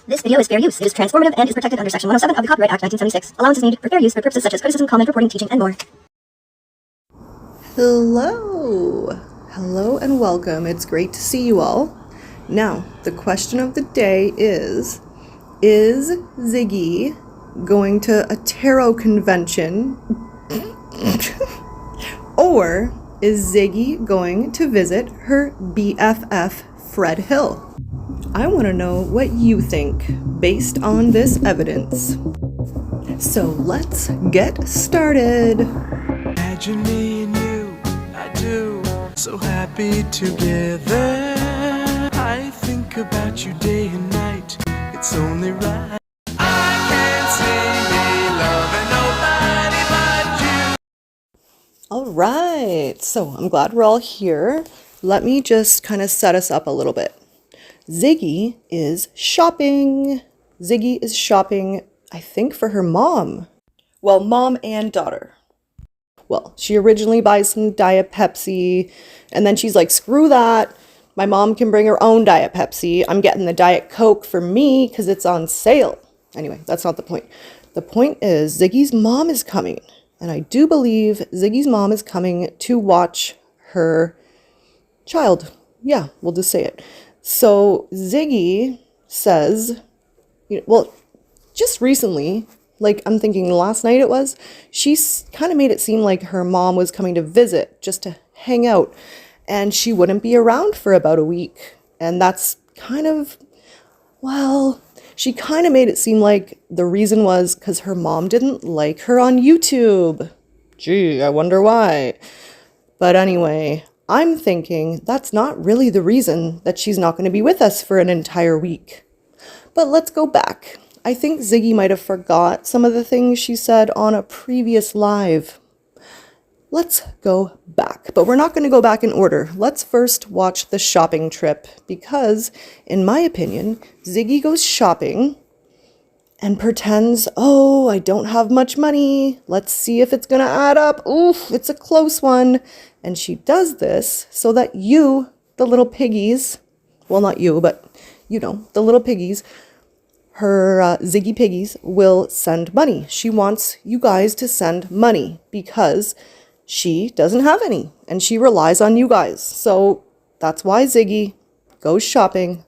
This video is fair use. It is transformative and is protected under Section 107 of the Copyright Act 1976. Allowance is needed for fair use for purposes such as criticism, comment, reporting, teaching, and more. Hello! Hello and welcome. It's great to see you all. Now, the question of the day is Ziggy going to a tarot convention? Or is Ziggy going to visit her BFF Fred Hill? I want to know what you think based on this evidence. So let's get started. Imagine me and you, I do, so happy together. I think about you day and night, it's only right. I can't see me loving nobody but you. All right, so I'm glad we're all here. Let me just kind of set us up a little bit. Ziggy is shopping. Ziggy is shopping, I think, for her mom. Well, mom and daughter. Well, she originally buys some Diet Pepsi, and then she's like, screw that. My mom can bring her own Diet Pepsi. I'm getting the Diet Coke for me because it's on sale. Anyway, that's not the point. The point is Ziggy's mom is coming, and I do believe Ziggy's mom is coming to watch her child. Yeah, we'll just say it. So Ziggy says, well, just recently, like I'm thinking last night it was, she's kind of made it seem like her mom was coming to visit, just to hang out, and she wouldn't be around for about a week. And that's kind of, well, she kind of made it seem like the reason was because her mom didn't like her on YouTube. Gee, I wonder why. But anyway, I'm thinking that's not really the reason that she's not going to be with us for an entire week. But let's go back. I think Ziggy might have forgot some of the things she said on a previous live. Let's go back, but we're not going to go back in order. Let's first watch the shopping trip because, in my opinion, Ziggy goes shopping and pretends, oh, I don't have much money. Let's see if it's going to add up. Oof, it's a close one. And she does this so that you, the little piggies, well, not you, but you know, the little piggies, her Ziggy piggies will send money. She wants you guys to send money because she doesn't have any and she relies on you guys. So that's why Ziggy goes shopping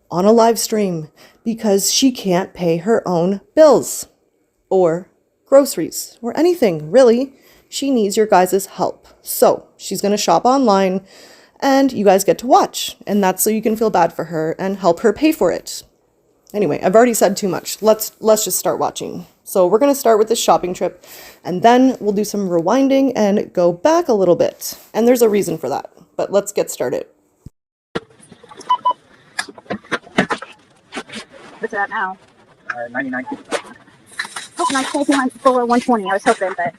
on a live stream, because she can't pay her own bills or groceries or anything, really. She needs your guys' help. So she's going to shop online and you guys get to watch. And that's so you can feel bad for her and help her pay for it. Anyway, I've already said too much. Let's just start watching. So we're going to start with the shopping trip and then we'll do some rewinding and go back a little bit. And there's a reason for that, but let's get started. What's that now? 99. Oh, nice full 120. I was hoping, but.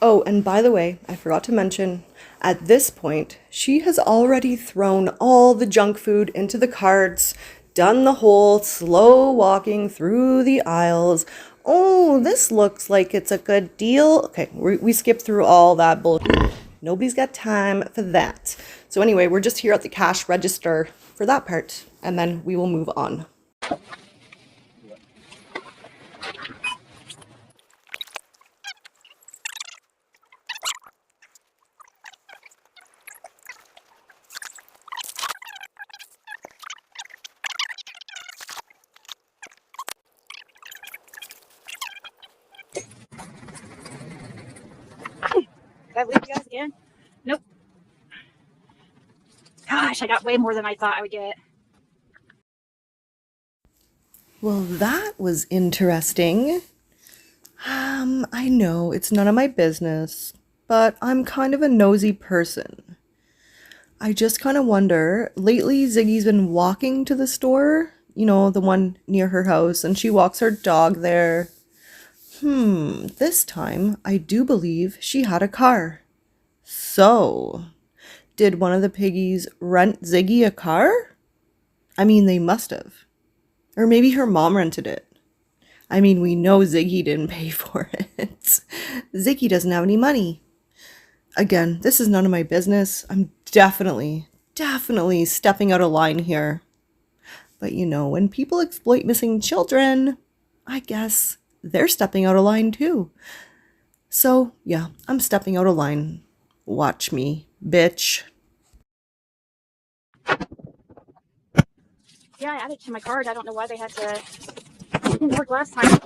Oh, and by the way, I forgot to mention, at this point, she has already thrown all the junk food into the carts, done the whole slow walking through the aisles. Oh, this looks like it's a good deal. Okay, we skipped through all that bullshit. Nobody's got time for that. So anyway, we're just here at the cash register for that part, and then we will move on. Did I leave you guys again? Nope. Gosh, I got way more than I thought I would get. Well, that was interesting. I know it's none of my business, but I'm kind of a nosy person. I just kind of wonder, lately Ziggy's been walking to the store, you know, the one near her house, and she walks her dog there. This time I do believe she had a car. So, did one of the piggies rent Ziggy a car? I mean, they must have. Or maybe her mom rented it. I mean, we know Ziggy didn't pay for it. Ziggy doesn't have any money. Again, this is none of my business. I'm definitely stepping out of line here. But you know, when people exploit missing children, I guess they're stepping out of line too. So, yeah, I'm stepping out of line. Watch me, bitch. Yeah, I added it to my card. I don't know why they had to. It didn't work last time.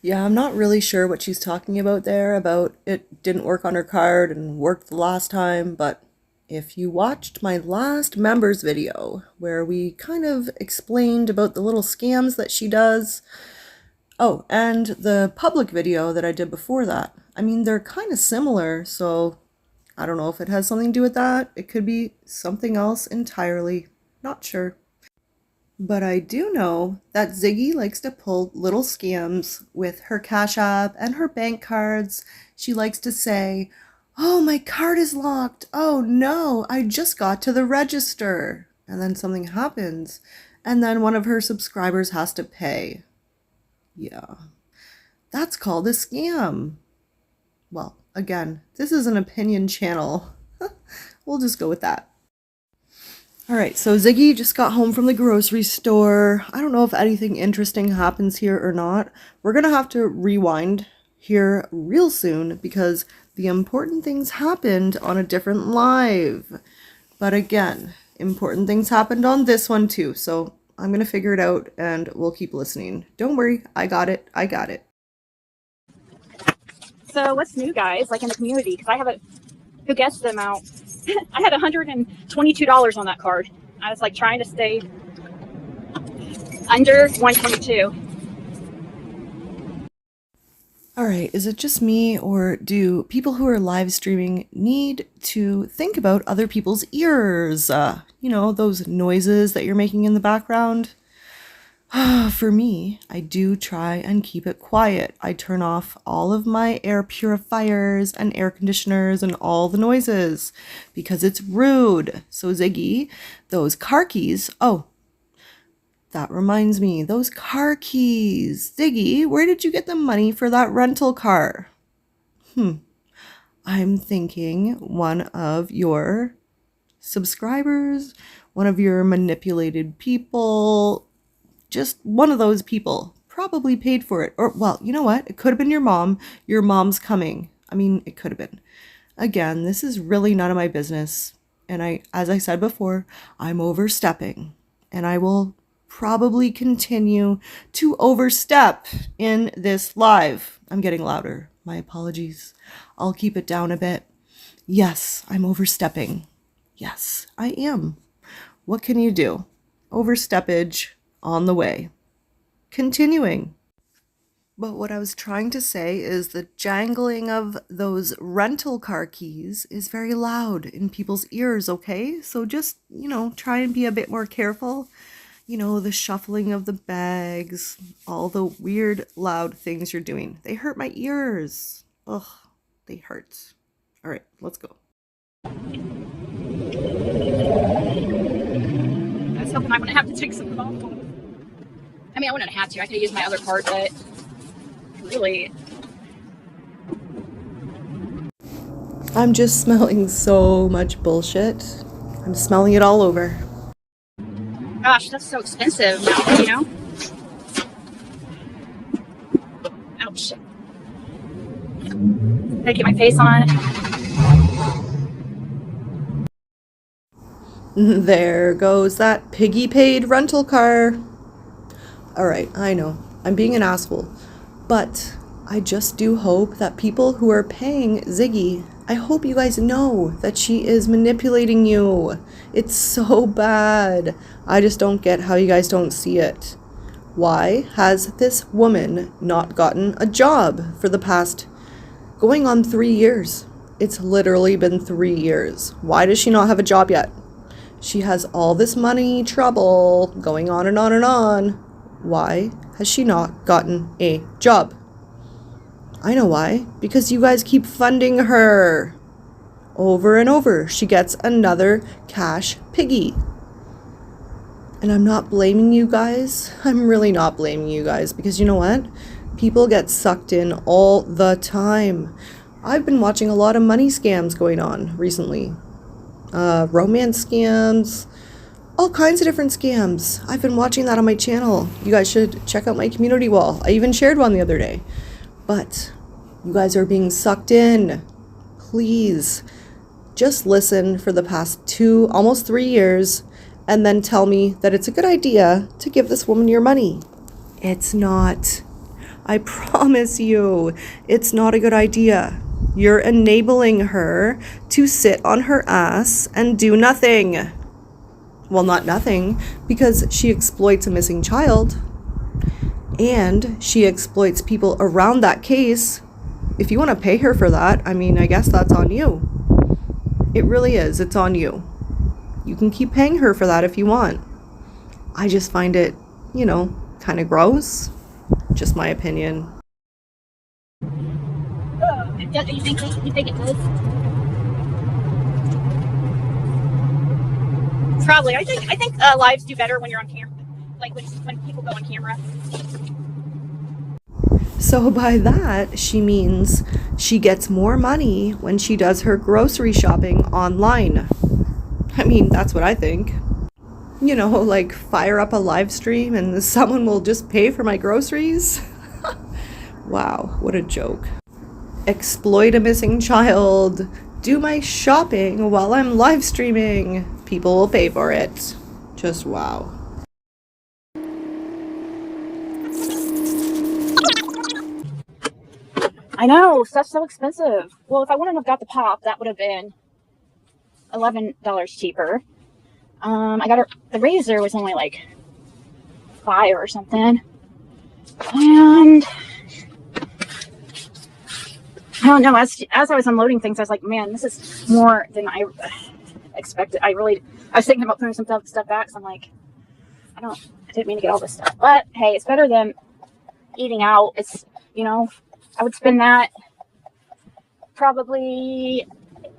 Yeah, I'm not really sure what she's talking about there, about it didn't work on her card and worked the last time, but if you watched my last members video where we kind of explained about the little scams that she does, oh, and the public video that I did before that, I mean, they're kind of similar, so I don't know if it has something to do with that. It could be something else entirely. Not sure. But I do know that Ziggy likes to pull little scams with her Cash App and her bank cards. She likes to say, "Oh, my card is locked. Oh no, I just got to the register." And then something happens. And then one of her subscribers has to pay. Yeah, that's called a scam. Well, again, this is an opinion channel. We'll just go with that. All right, so Ziggy just got home from the grocery store. I don't know if anything interesting happens here or not. We're going to have to rewind here real soon because the important things happened on a different live. But again, important things happened on this one too. So I'm going to figure it out and we'll keep listening. Don't worry, I got it. I got it. So what's new, guys? Like in the community, because I haven't. Who guessed the amount? I had $122 on that card. I was like trying to stay under 122. All right, is it just me or do people who are live streaming need to think about other people's ears? You know, those noises that you're making in the background? For me, I do try and keep it quiet. I turn off all of my air purifiers and air conditioners and all the noises because it's rude. So Ziggy, those car keys, oh, that reminds me, those car keys. Ziggy, where did you get the money for that rental car? I'm thinking one of your subscribers, one of your manipulated people, just one of those people probably paid for it. Or, well, you know what? It could have been your mom. Your mom's coming. I mean, it could have been. Again, this is really none of my business. And as I said before, I'm overstepping. And I will probably continue to overstep in this live. I'm getting louder. My apologies. I'll keep it down a bit. Yes, I'm overstepping. Yes, I am. What can you do? Oversteppage on the way. Continuing. But what I was trying to say is the jangling of those rental car keys is very loud in people's ears, okay? So just, you know, try and be a bit more careful. You know, the shuffling of the bags, all the weird loud things you're doing. They hurt my ears. Ugh, they hurt. All right, let's go. I was hoping I wouldn't have to take some calls. I mean, I wouldn't have to. I could have used my other card, but really. I'm just smelling so much bullshit. I'm smelling it all over. Gosh, that's so expensive now, you know? Ouch. Gotta get my face on. There goes that piggy paid rental car. All right, I know, I'm being an asshole, but I just do hope that people who are paying Ziggy, I hope you guys know that she is manipulating you. It's so bad. I just don't get how you guys don't see it. Why has this woman not gotten a job for the past going on 3 years? It's literally been 3 years. Why does she not have a job yet? She has all this money trouble going on and on and on. Why has she not gotten a job? I know why. Because you guys keep funding her. Over and over, she gets another cash piggy. And I'm not blaming you guys. I'm really not blaming you guys, because you know what? People get sucked in all the time. I've been watching a lot of money scams going on recently. Romance scams, all kinds of different scams. I've been watching that on my channel. You guys should check out my community wall. I even shared one the other day. But you guys are being sucked in. Please, just listen for the past almost 3 years, and then tell me that it's a good idea to give this woman your money. It's not. I promise you, it's not a good idea. You're enabling her to sit on her ass and do nothing. Well, not nothing, because she exploits a missing child. And she exploits people around that case. If you want to pay her for that, I mean, I guess that's on you. It really is. It's on you. You can keep paying her for that if you want. I just find it, kind of gross. Just my opinion. You think it does? Probably. I think lives do better when you're on camera. Like when people go on camera. So by that, she means she gets more money when she does her grocery shopping online. I mean, that's what I think. Like fire up a live stream and someone will just pay for my groceries. Wow, what a joke. Exploit a missing child. Do my shopping while I'm live streaming. People will pay for it. Just wow. I know, stuff's so expensive. Well, if I wouldn't have got the pop, that would have been $11 cheaper. I got the razor was only like $5 or something. And I don't know, as I was unloading things, I was like, man, this is more than I expected. I was thinking about putting some stuff back, so I'm like, I didn't mean to get all this stuff. But hey, it's better than eating out. It's, I would spend that probably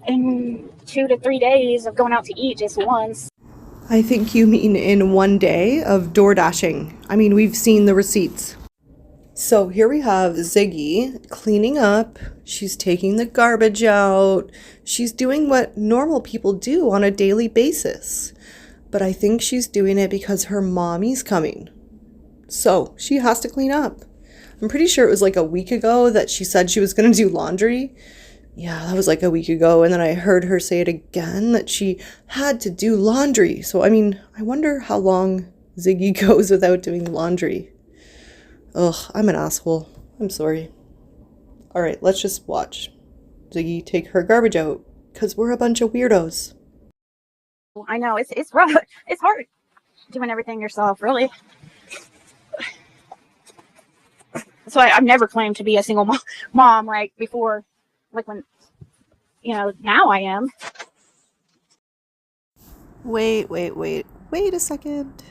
in 2 to 3 days of going out to eat just once. I think you mean in 1 day of door dashing. I mean, we've seen the receipts. So here we have Ziggy cleaning up. She's taking the garbage out. She's doing what normal people do on a daily basis. But I think she's doing it because her mommy's coming. So she has to clean up. I'm pretty sure it was like a week ago that she said she was going to do laundry. Yeah, that was like a week ago. And then I heard her say it again, that she had to do laundry. So, I mean, I wonder how long Ziggy goes without doing laundry. Ugh, I'm an asshole. I'm sorry. All right, let's just watch Ziggy take her garbage out, because we're a bunch of weirdos. I know, it's rough. It's hard doing everything yourself, really. That's why I've never claimed to be a single mom like before, like when, now I am. Wait a second.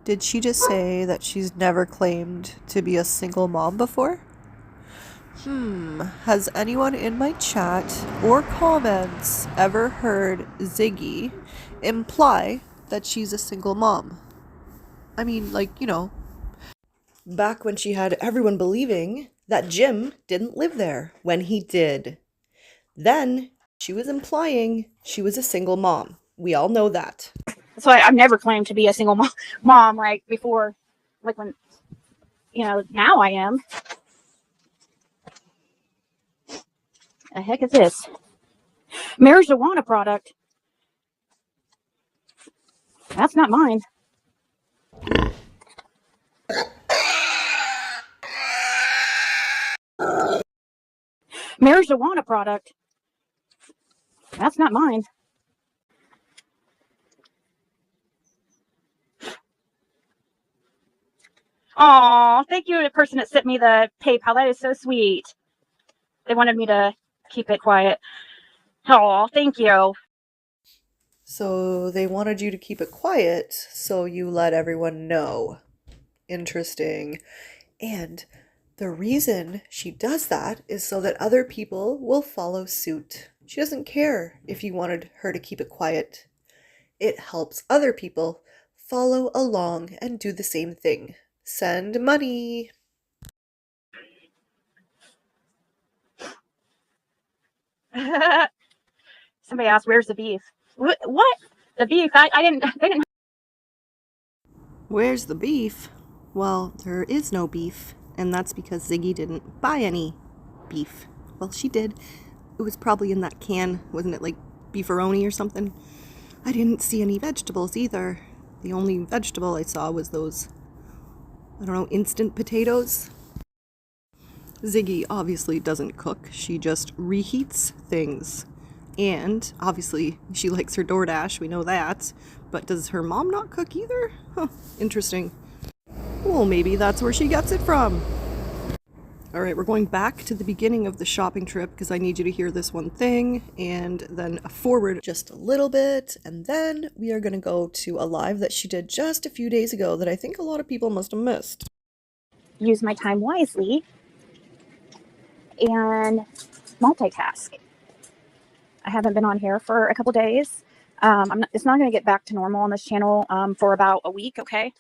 Did she just say that she's never claimed to be a single mom before? Has anyone in my chat or comments ever heard Ziggy imply that she's a single mom? I mean, back when she had everyone believing that Jim didn't live there when he did. Then she was implying she was a single mom. We all know that. That's why I've never claimed to be a single mom like before, like when, now I am. The heck is this? Marijuana product. That's not mine. marijuana product. That's not mine. Oh, thank you to the person that sent me the PayPal. That is so sweet. They wanted me to keep it quiet. Oh, thank you. So they wanted you to keep it quiet, so you let everyone know. Interesting. And the reason she does that is so that other people will follow suit. She doesn't care if you wanted her to keep it quiet. It helps other people follow along and do the same thing. Send money. Somebody asked, "Where's the beef?" What? The beef? I didn't. They didn't. Where's the beef? Well, there is no beef, and that's because Ziggy didn't buy any beef. Well, she did. It was probably in that can, wasn't it, like beefaroni or something? I didn't see any vegetables either. The only vegetable I saw was those, I don't know, instant potatoes. Ziggy obviously doesn't cook. She just reheats things. And obviously she likes her DoorDash, we know that. But does her mom not cook either? Huh, interesting. Well, maybe that's where she gets it from. Alright, we're going back to the beginning of the shopping trip because I need you to hear this one thing and then forward just a little bit, and then we are going to go to a live that she did just a few days ago that I think a lot of people must have missed. Use my time wisely and multitask. I haven't been on here for a couple days. It's not going to get back to normal on this channel for about a week, okay?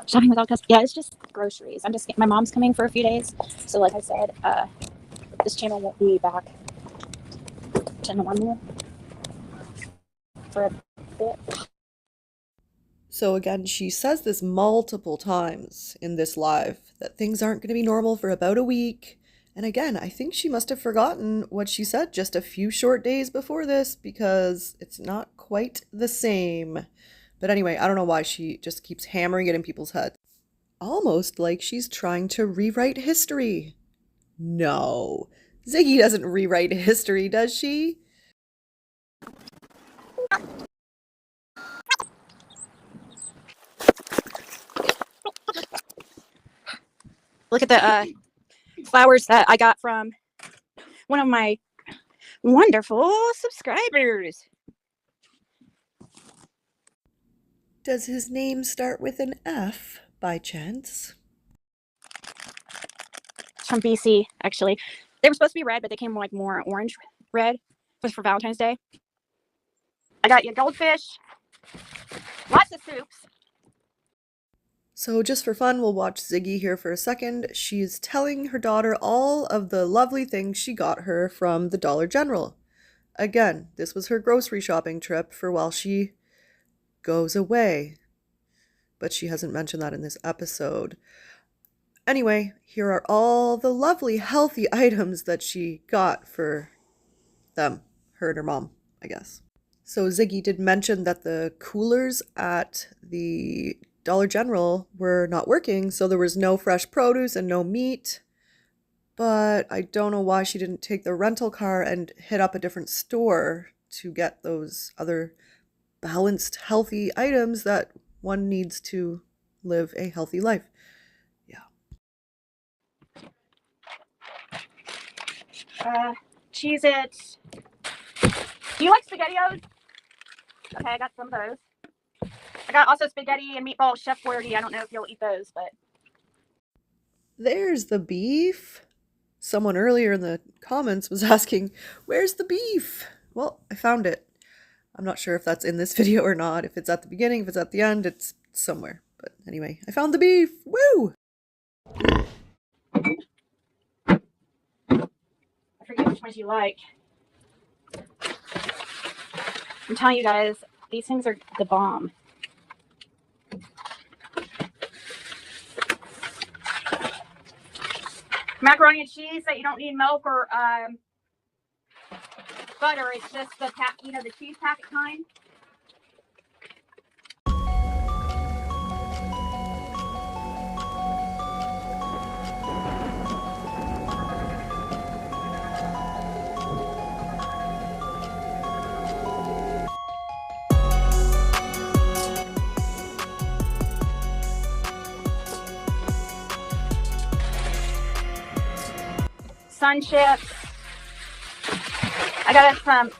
Shopping without customers. Yeah, it's just groceries. My mom's coming for a few days. So like I said, this channel won't be back to normal for a bit. So again, she says this multiple times in this live, that things aren't going to be normal for about a week. And again, I think she must have forgotten what she said just a few short days before this, because it's not quite the same. But anyway, I don't know why she just keeps hammering it in people's heads. Almost like she's trying to rewrite history. No, Ziggy doesn't rewrite history, does she? Look at the flowers that I got from one of my wonderful subscribers. Does his name start with an F by chance? It's from BC, actually. They were supposed to be red, but they came like more orange red. It was for Valentine's Day. I got you goldfish, lots of soups. So just for fun, we'll watch Ziggy here for a second. She's telling her daughter all of the lovely things she got her from the Dollar General. Again, this was her grocery shopping trip for while she goes away. But she hasn't mentioned that in this episode. Anyway, here are all the lovely, healthy items that she got for them, her and her mom, I guess. So Ziggy did mention that the coolers at the Dollar General were not working, so there was no fresh produce and no meat. But I don't know why she didn't take the rental car and hit up a different store to get those other balanced, healthy items that one needs to live a healthy life. Yeah. Cheez-It. Do you like SpaghettiOs? Okay, I got some of those. I got also spaghetti and meatball Chef Boyardee. I don't know if you'll eat those, but... There's the beef. Someone earlier in the comments was asking, where's the beef? Well, I found it. I'm not sure if that's in this video or not. If it's at the beginning, if it's at the end, it's somewhere. But anyway, I found the beef. Woo! I forget which ones you like. I'm telling you guys, these things are the bomb. Macaroni and cheese that you don't need milk or butter. It's just the the cheese packet kind. sun chips. I got us some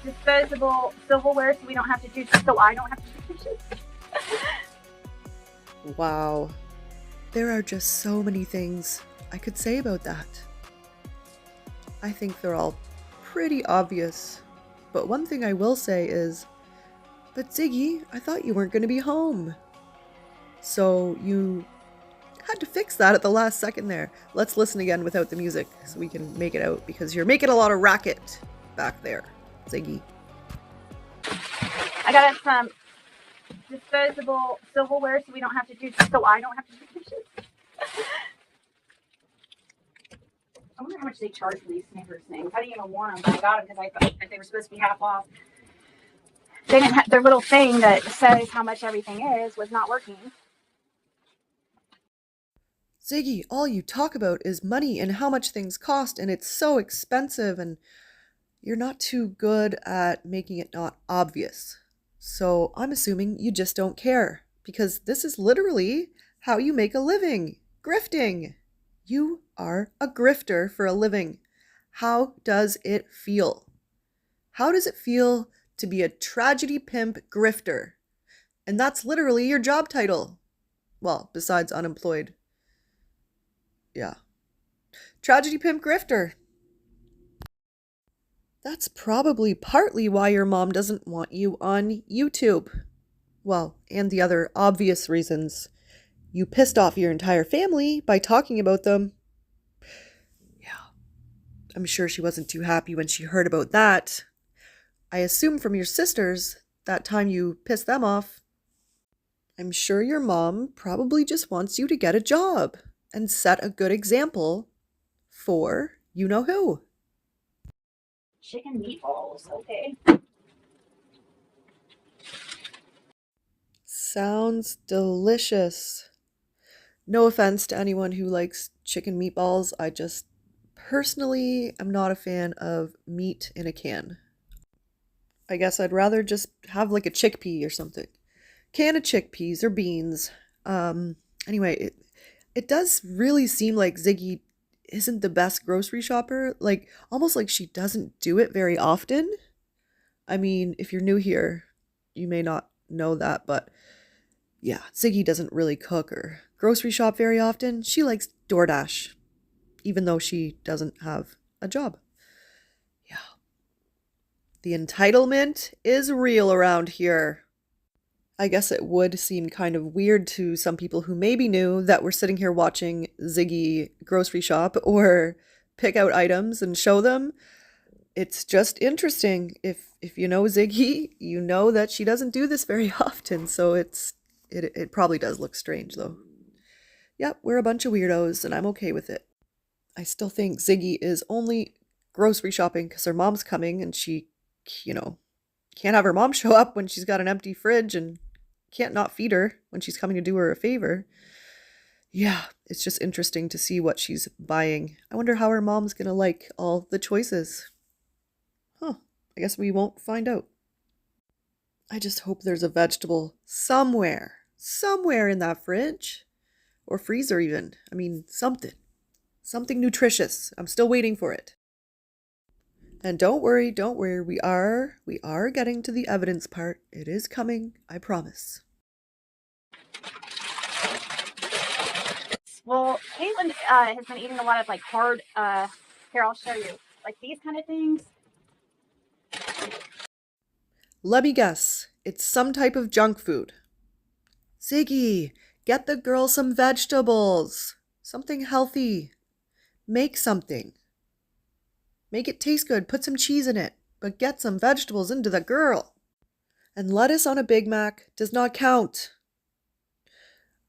disposable silverware so we don't have to do, so I don't have to do dishes. Wow. There are just so many things I could say about that. I think they're all pretty obvious. But one thing I will say is, but Ziggy, I thought you weren't going to be home. So you had to fix that at the last second there. Let's listen again without the music so we can make it out, because you're making a lot of racket back there, Ziggy. I got us some disposable silverware so we don't have to do, so I don't have to do dishes. I wonder how much they charge for these Snickers things. I didn't even want them, but I got them because I thought that they were supposed to be half off. They didn't have their little thing that says how much everything is was not working. Ziggy, all you talk about is money and how much things cost, and it's so expensive, and you're not too good at making it not obvious. So I'm assuming you just don't care, because this is literally how you make a living. Grifting. You are a grifter for a living. How does it feel? How does it feel to be a tragedy pimp grifter? And that's literally your job title. Well, besides unemployed. Yeah. Tragedy pimp grifter. That's probably partly why your mom doesn't want you on YouTube. Well, and the other obvious reasons. You pissed off your entire family by talking about them. Yeah. I'm sure she wasn't too happy when she heard about that. I assume from your sisters, that time you pissed them off. I'm sure your mom probably just wants you to get a job and set a good example for you-know-who. Chicken meatballs, okay. Sounds delicious. No offense to anyone who likes chicken meatballs. I just personally am not a fan of meat in a can. I guess I'd rather just have like a chickpea or something. Can of chickpeas or beans. Anyway, it does really seem like Ziggy isn't the best grocery shopper. Like, almost like she doesn't do it very often. I mean, if you're new here, you may not know that, but yeah, Ziggy doesn't really cook or grocery shop very often. She likes DoorDash, even though she doesn't have a job. Yeah. The entitlement is real around here. I guess it would seem kind of weird to some people who maybe knew that we're sitting here watching Ziggy grocery shop or pick out items and show them. It's just interesting. If you know Ziggy, you know that she doesn't do this very often, so it probably does look strange though. Yep, we're a bunch of weirdos and I'm okay with it. I still think Ziggy is only grocery shopping because her mom's coming and she, can't have her mom show up when she's got an empty fridge and can't not feed her when she's coming to do her a favor. Yeah, it's just interesting to see what she's buying. I wonder how her mom's gonna like all the choices. Huh, I guess we won't find out. I just hope there's a vegetable somewhere in that fridge. Or freezer even. I mean, something nutritious. I'm still waiting for it. And don't worry, we are getting to the evidence part. It is coming, I promise. Well, Caitlin has been eating a lot of like hard, here, I'll show you. Like these kind of things. Let me guess. It's some type of junk food. Ziggy, get the girl some vegetables. Something healthy. Make something. Make it taste good. Put some cheese in it. But get some vegetables into the girl. And lettuce on a Big Mac does not count.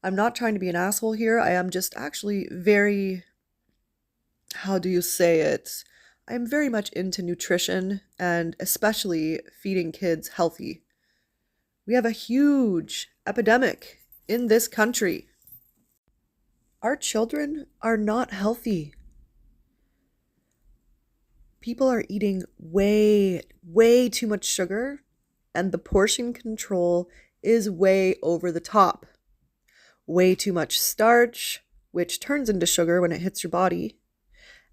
I'm not trying to be an asshole here. I am just actually very... How do you say it? I am very much into nutrition and especially feeding kids healthy. We have a huge epidemic in this country. Our children are not healthy. People are eating way too much sugar, and the portion control is way over the top. Way too much starch, which turns into sugar when it hits your body,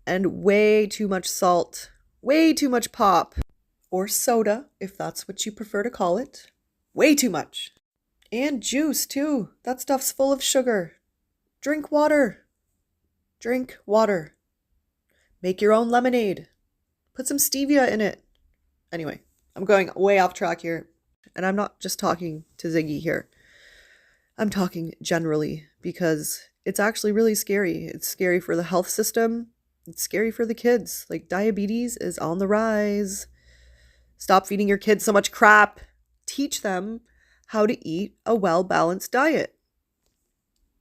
and way too much salt, way too much pop, or soda, if that's what you prefer to call it. Way too much. And juice, too. That stuff's full of sugar. Drink water. Drink water. Make your own lemonade. Put some stevia in it. Anyway, I'm going way off track here. And I'm not just talking to Ziggy here. I'm talking generally because it's actually really scary. It's scary for the health system. It's scary for the kids. Like, diabetes is on the rise. Stop feeding your kids so much crap. Teach them how to eat a well-balanced diet.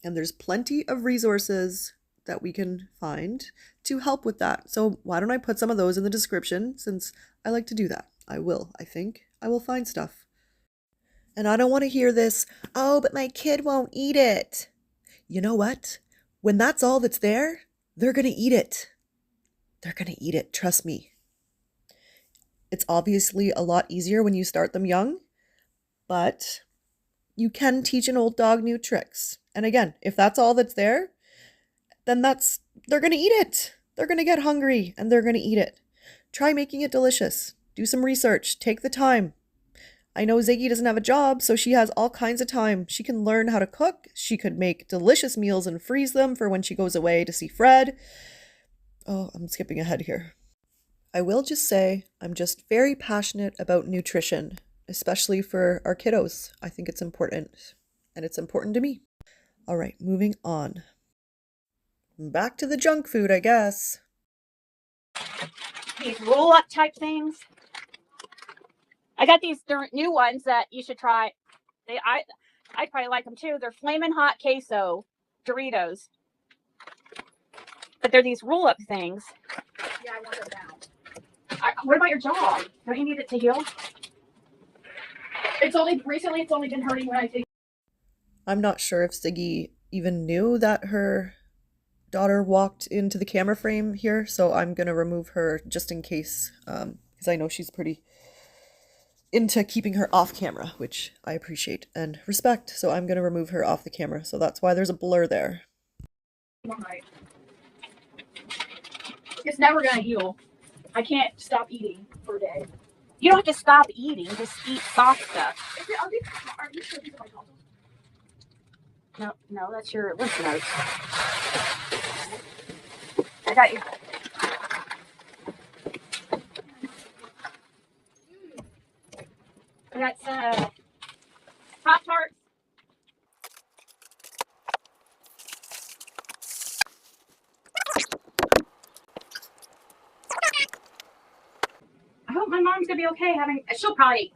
And there's plenty of resources that we can find to help with that. So why don't I put some of those in the description, since I like to do that. I will, I think. I will find stuff. And I don't want to hear this, oh, but my kid won't eat it. You know what? When that's all that's there, they're going to eat it. They're going to eat it, trust me. It's obviously a lot easier when you start them young, but you can teach an old dog new tricks. And again, if that's all that's there, then they're going to eat it. They're going to get hungry and they're going to eat it. Try making it delicious. Do some research. Take the time. I know Ziggy doesn't have a job, so she has all kinds of time. She can learn how to cook. She could make delicious meals and freeze them for when she goes away to see Fred. Oh, I'm skipping ahead here. I will just say I'm just very passionate about nutrition, especially for our kiddos. I think it's important, and it's important to me. All right, moving on. Back to the junk food, I guess. These roll-up type things. I got these new ones that you should try. I'd probably like them too. They're Flamin' Hot Queso Doritos. But they're these roll-up things. Yeah, I want them now. What about your jaw? Don't you need it to heal? It's only been hurting when I think. I'm not sure if Ziggy even knew that her daughter walked into the camera frame here, so I'm gonna remove her just in case, because I know she's pretty into keeping her off camera, which I appreciate and respect. So I'm gonna remove her off the camera. So that's why there's a blur there. Right. It's never gonna heal. I can't stop eating for a day. You don't have to stop eating. Just eat soft stuff. Are you sure these are my tonsils? No, that's your lymph nodes. I got you. I got some Pop-Tarts. I hope my mom's gonna be okay having. She'll probably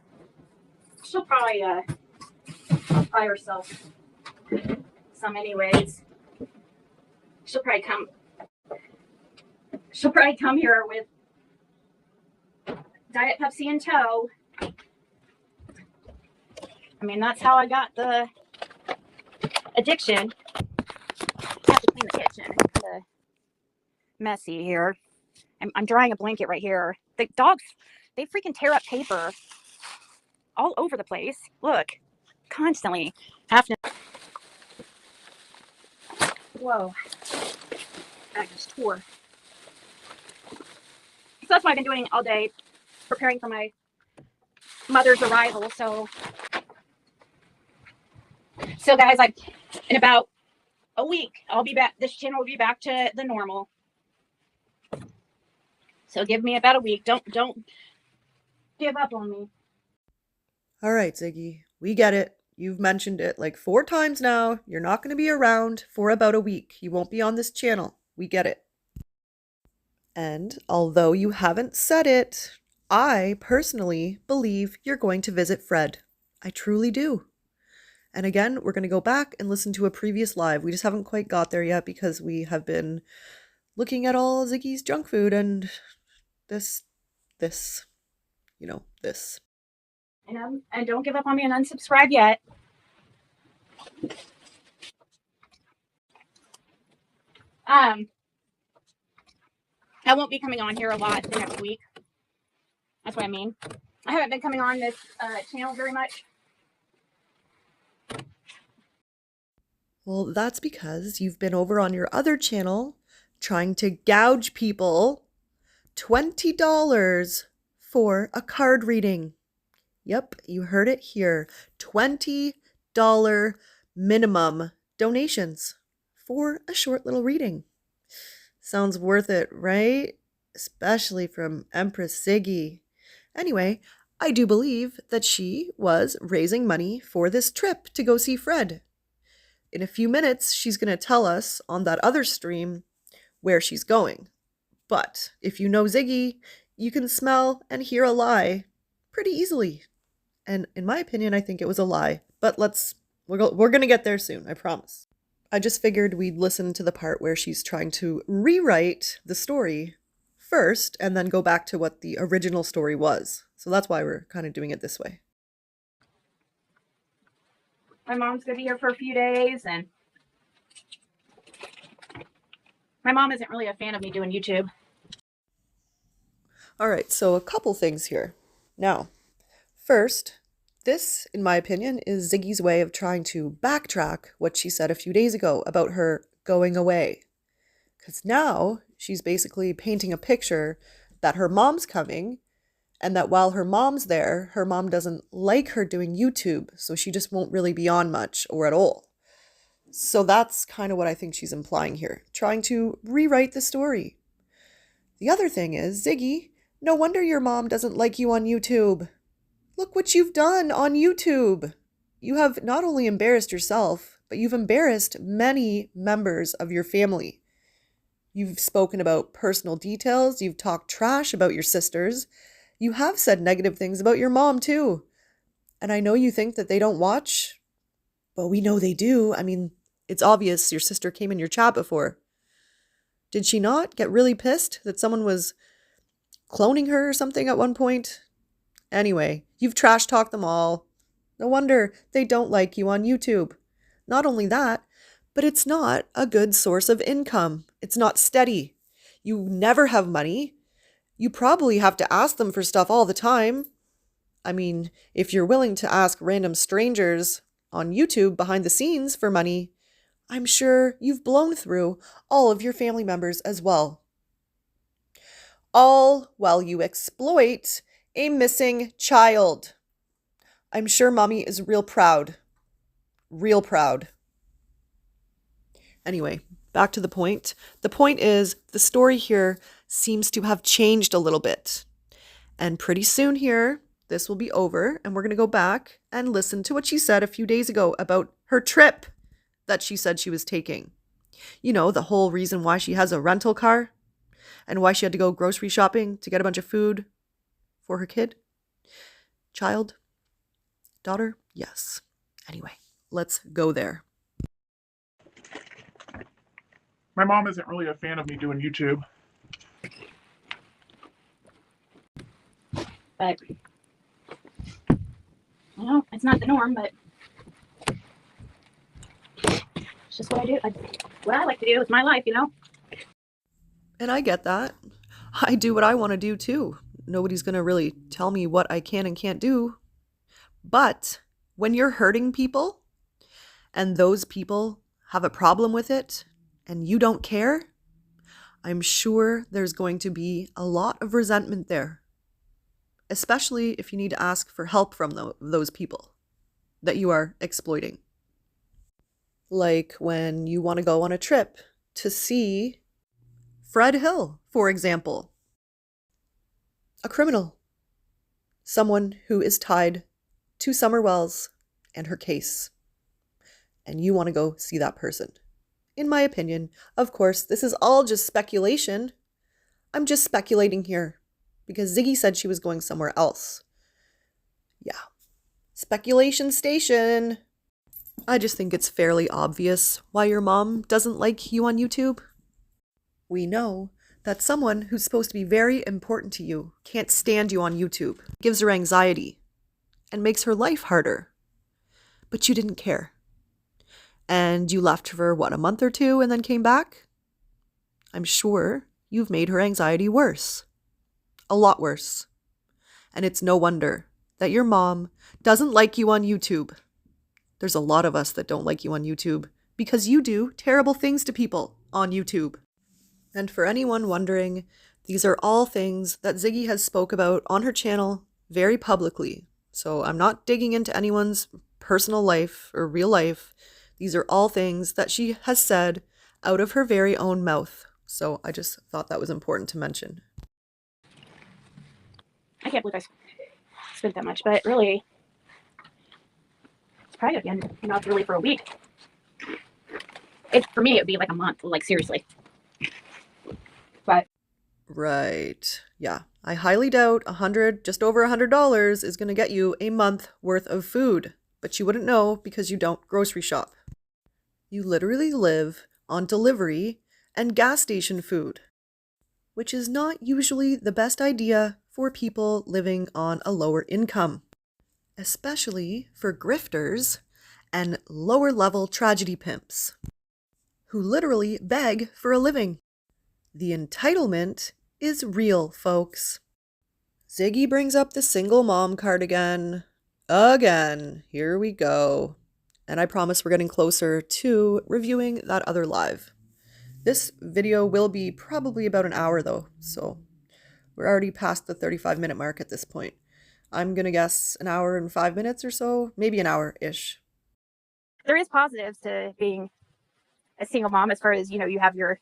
buy herself some anyways. She'll probably come here with Diet Pepsi in tow. I mean, that's how I got the addiction. I have to clean the kitchen. It's messy here. I'm drying a blanket right here. The dogs, they freaking tear up paper all over the place. Look, constantly. Whoa. That just tore. So that's what I've been doing all day, preparing for my mother's arrival. So guys, in about a week, I'll be back. This channel will be back to the normal. So give me about a week. Don't give up on me. All right, Ziggy, we get it. You've mentioned it like 4 times now. You're not going to be around for about a week. You won't be on this channel. We get it. And although you haven't said it, I personally believe you're going to visit Fred. I truly do. And again, we're going to go back and listen to a previous live. We just haven't quite got there yet because we have been looking at all Ziggy's junk food and this. And don't give up on me and unsubscribe yet. I won't be coming on here a lot the next week. That's what I mean. I haven't been coming on this channel very much. Well, that's because you've been over on your other channel trying to gouge people $20 for a card reading. Yep, you heard it here. $20 minimum donations for a short little reading. Sounds worth it, right? Especially from Empress Ziggy. Anyway, I do believe that she was raising money for this trip to go see Fred. In a few minutes, she's going to tell us on that other stream where she's going. But if you know Ziggy, you can smell and hear a lie pretty easily. And in my opinion, I think it was a lie. But we're going to get there soon, I promise. I just figured we'd listen to the part where she's trying to rewrite the story first and then go back to what the original story was. So that's why we're kind of doing it this way. My mom's going to be here for a few days, and my mom isn't really a fan of me doing YouTube. All right, so a couple things here. Now, first, this, in my opinion, is Ziggy's way of trying to backtrack what she said a few days ago about her going away. Because now she's basically painting a picture that her mom's coming, and that while her mom's there, her mom doesn't like her doing YouTube, so she just won't really be on much or at all. So that's kind of what I think she's implying here, trying to rewrite the story. The other thing is, Ziggy, no wonder your mom doesn't like you on YouTube. Look what you've done on YouTube. You have not only embarrassed yourself, but you've embarrassed many members of your family. You've spoken about personal details. You've talked trash about your sisters. You have said negative things about your mom too. And I know you think that they don't watch, but we know they do. I mean, it's obvious your sister came in your chat before. Did she not get really pissed that someone was cloning her or something at one point? Anyway, you've trash talked them all. No wonder they don't like you on YouTube. Not only that, but it's not a good source of income. It's not steady. You never have money. You probably have to ask them for stuff all the time. I mean, if you're willing to ask random strangers on YouTube behind the scenes for money, I'm sure you've blown through all of your family members as well. All while you exploit a missing child. I'm sure mommy is real proud. Real proud. Anyway, back to the point. The point is, the story here seems to have changed a little bit. And pretty soon here, this will be over, and we're going to go back and listen to what she said a few days ago about her trip that she said she was taking. You know, the whole reason why she has a rental car and why she had to go grocery shopping to get a bunch of food for her kid, child, daughter. Yes. Anyway, let's go there. My mom isn't really a fan of me doing YouTube. But, you know, it's not the norm, but it's just what I do. What I like to do. It's my life, you know? And I get that. I do what I want to do too. Nobody's going to really tell me what I can and can't do. But when you're hurting people and those people have a problem with it and you don't care, I'm sure there's going to be a lot of resentment there. Especially if you need to ask for help from those people that you are exploiting. Like when you want to go on a trip to see Fred Hill, for example. A criminal. Someone who is tied to Summer Wells and her case. And you want to go see that person. In my opinion, of course, this is all just speculation. I'm just speculating here because Ziggy said she was going somewhere else. Yeah. Speculation station. I just think it's fairly obvious why your mom doesn't like you on YouTube. We know that someone who's supposed to be very important to you can't stand you on YouTube, gives her anxiety, and makes her life harder. But you didn't care. And you left for, a month or two and then came back? I'm sure you've made her anxiety worse. A lot worse. And it's no wonder that your mom doesn't like you on YouTube. There's a lot of us that don't like you on YouTube because you do terrible things to people on YouTube. And for anyone wondering, these are all things that Ziggy has spoke about on her channel very publicly. So I'm not digging into anyone's personal life or real life. These are all things that she has said out of her very own mouth. So I just thought that was important to mention. I can't believe I spent that much, but really, it's probably again not really for a week. For me, it would be like a month, like seriously. But Right. Yeah. I highly doubt just over $100 is going to get you a month worth of food, but you wouldn't know because you don't grocery shop. You literally live on delivery and gas station food, which is not usually the best idea for people living on a lower income, especially for grifters and lower level tragedy pimps who literally beg for a living. The entitlement is real, folks. Ziggy brings up the single mom card again. Again. Here we go. And I promise we're getting closer to reviewing that other live. This video will be probably about an hour though, so we're already past the 35-minute mark at this point. I'm gonna guess an hour and 5 minutes or so, maybe an hour-ish. there is positives to being a single mom as far as, you have your,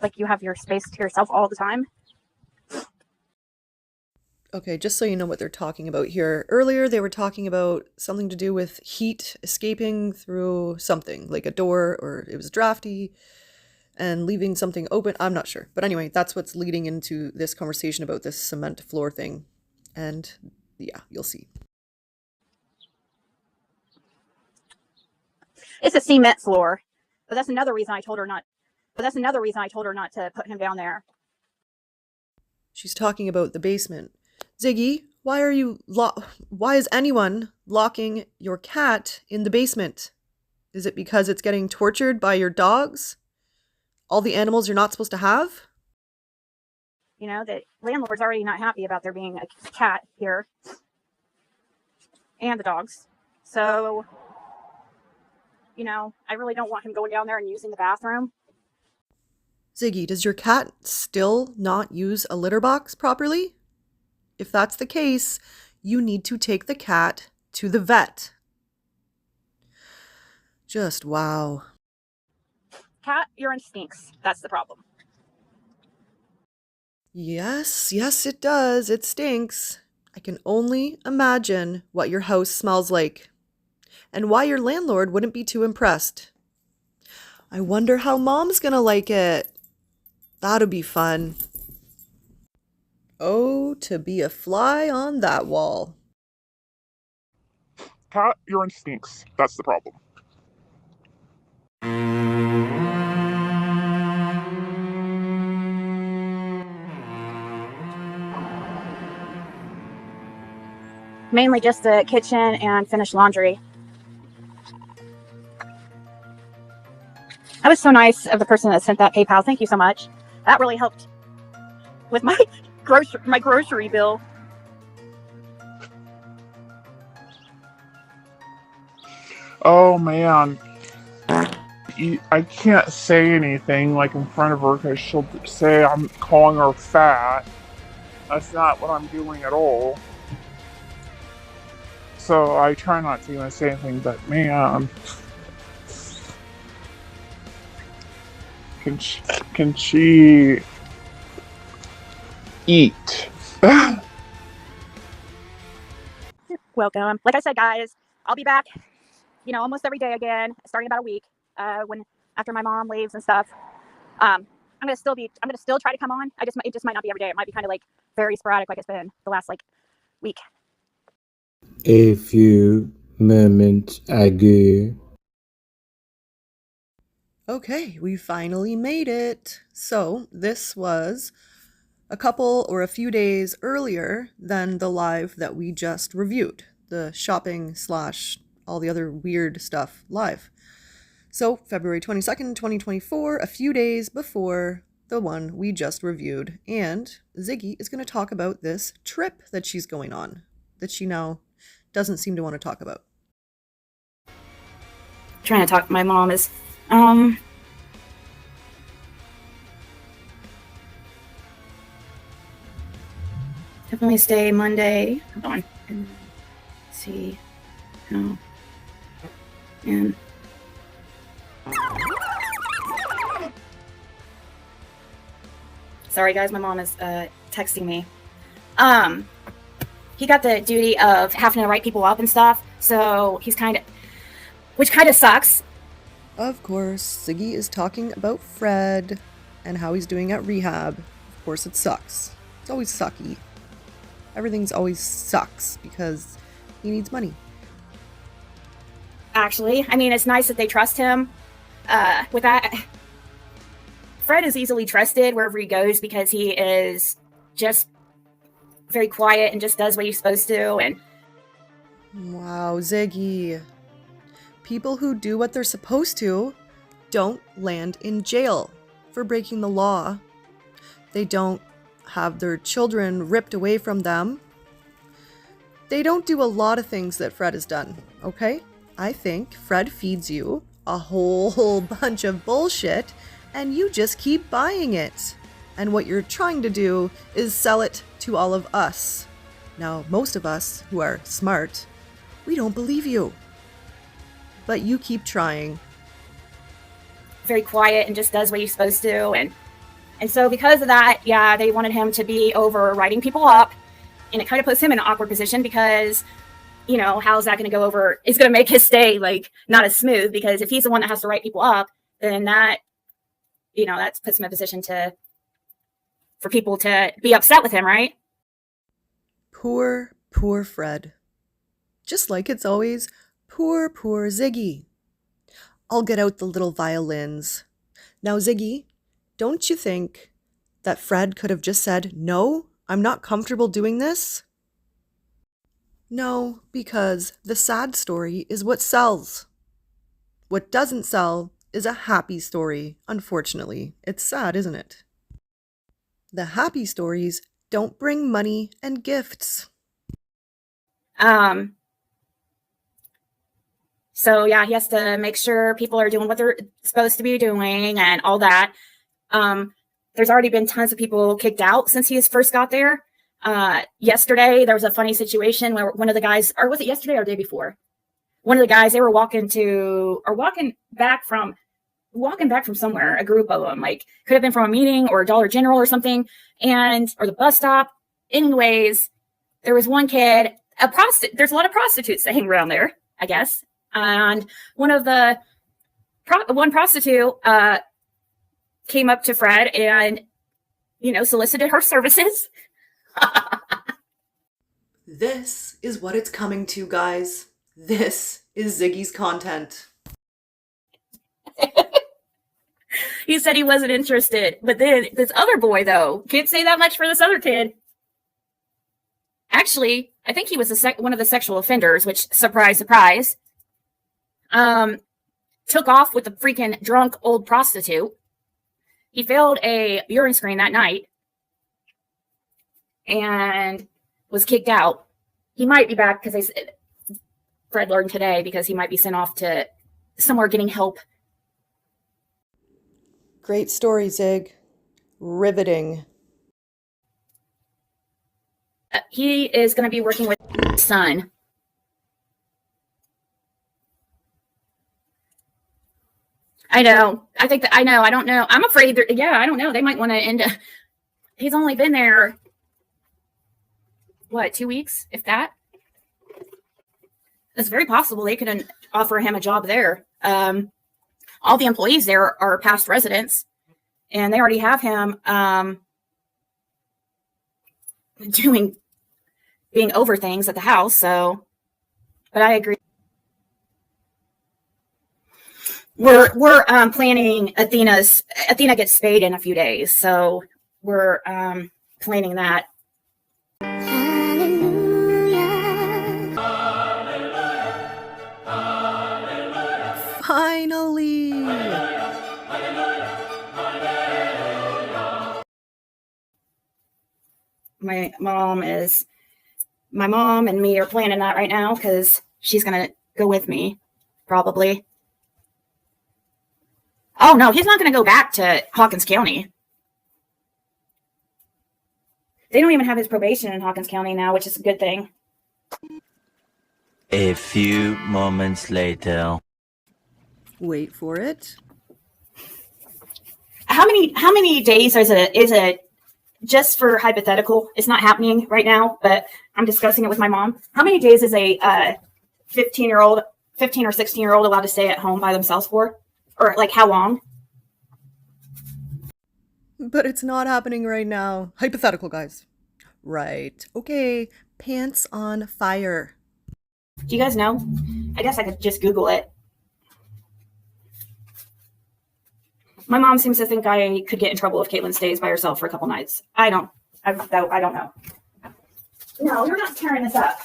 like you have your space to yourself all the time. Okay, just so you know what they're talking about here. Earlier, they were talking about something to do with heat escaping through something, like a door, or it was drafty, and leaving something open. I'm not sure. But anyway, that's what's leading into this conversation about this cement floor thing. And yeah, you'll see. It's a cement floor, but that's another reason I told her not. To put him down there. She's talking about the basement. Ziggy, why is anyone locking your cat in the basement? Is it because it's getting tortured by your dogs? All the animals you're not supposed to have? The landlord's already not happy about there being a cat here and the dogs. So, I really don't want him going down there and using the bathroom. Ziggy, does your cat still not use a litter box properly? If that's the case, you need to take the cat to the vet. Just wow. Cat urine stinks. That's the problem. Yes, it does. It stinks. I can only imagine what your house smells like and why your landlord wouldn't be too impressed. I wonder how mom's gonna like it. That'll be fun. Oh, to be a fly on that wall. Cat urine stinks. That's the problem. Mainly just the kitchen and finish laundry. That was so nice of the person that sent that PayPal. Thank you so much. That really helped with my grocery bill. Oh man. I can't say anything like in front of her because she'll say I'm calling her fat. That's not what I'm doing at all. So I try not to even say anything, but man. Can she eat? Welcome. Like I said, guys, I'll be back, almost every day again, starting about a week, after my mom leaves and stuff. I'm gonna still try to come on. It just might not be every day. It might be kind of like very sporadic, like it's been the last week. A few moments ago. Okay, we finally made it. So this was a couple or a few days earlier than the live that we just reviewed, the shopping / all the other weird stuff live. So February 22nd, 2024, a few days before the one we just reviewed. And Ziggy is going to talk about this trip that she's going on, that she now doesn't seem to want to talk about. trying to talk to my mom is, definitely stay Monday. Hold on. And see how. And sorry guys, my mom is texting me. He got the duty of having to write people up and stuff, so he's which kind of sucks. Of course, Ziggy is talking about Fred and how he's doing at rehab. Of course, it sucks. It's always sucky. Everything's always sucks because he needs money. Actually, I mean, it's nice that they trust him. With that, Fred is easily trusted wherever he goes because he is just very quiet and just does what he's supposed to. And wow, Ziggy. People who do what they're supposed to don't land in jail for breaking the law. They don't have their children ripped away from them. They don't do a lot of things that Fred has done, okay? I think Fred feeds you a whole bunch of bullshit and you just keep buying it. And what you're trying to do is sell it to all of us. Now, most of us who are smart, we don't believe you. But you keep trying. very quiet and just does what he's supposed to. And so because of that, yeah, they wanted him to be over writing people up. And it kind of puts him in an awkward position because, you know, how's that going to go over? It's going to make his stay like not as smooth, because if he's the one that has to write people up, then that, you know, that puts him in a position for people to be upset with him, right? Poor, poor Fred. Just like it's always, poor, poor Ziggy. I'll get out the little violins. Now, Ziggy, don't you think that Fred could have just said, no, I'm not comfortable doing this? No, because the sad story is what sells. What doesn't sell is a happy story, unfortunately. It's sad, isn't it? The happy stories don't bring money and gifts. So yeah, he has to make sure people are doing what they're supposed to be doing and all that. There's already been tons of people kicked out since he first got there. Yesterday, there was a funny situation where one of the guys, or was it yesterday or the day before? One of the guys, they were walking back from somewhere, a group of them, like could have been from a meeting or a Dollar General or something, or the bus stop. Anyways, there was one kid, there's a lot of prostitutes that hang around there, I guess. And one prostitute came up to Fred and, you know, solicited her services. This is what it's coming to, guys. This is Ziggy's content. He said he wasn't interested. But then this other boy, though, can't say that much for this other kid. Actually, I think he was one of the sexual offenders, which, surprise, surprise, took off with the freaking drunk old prostitute. He failed a urine screen that night and was kicked out. He might be back because Fred learned today, because he might be sent off to somewhere getting help. Great story, Zig. Riveting. He is going to be working with his son. I know. I don't know. I'm afraid I don't know. They might want to end up. He's only been there, 2 weeks, if that? It's very possible they could offer him a job there. All the employees there are past residents, and they already have him being over things at the house. So, but I agree. We're planning Athena gets spayed in a few days, so we're planning that. Finally! My mom and me are planning that right now, because she's gonna go with me, probably. Oh, no, he's not going to go back to Hawkins County. They don't even have his probation in Hawkins County now, which is a good thing. A few moments later. Wait for it. How many days is it just for hypothetical? It's not happening right now, but I'm discussing it with my mom. How many days is a 15 or 16-year-old allowed to stay at home by themselves for? Or like how long? But it's not happening right now. Hypothetical, guys. Right. Okay. Pants on fire. Do you guys know? I guess I could just Google it. My mom seems to think I could get in trouble if Caitlin stays by herself for a couple nights. I don't know. No, you're not tearing this up.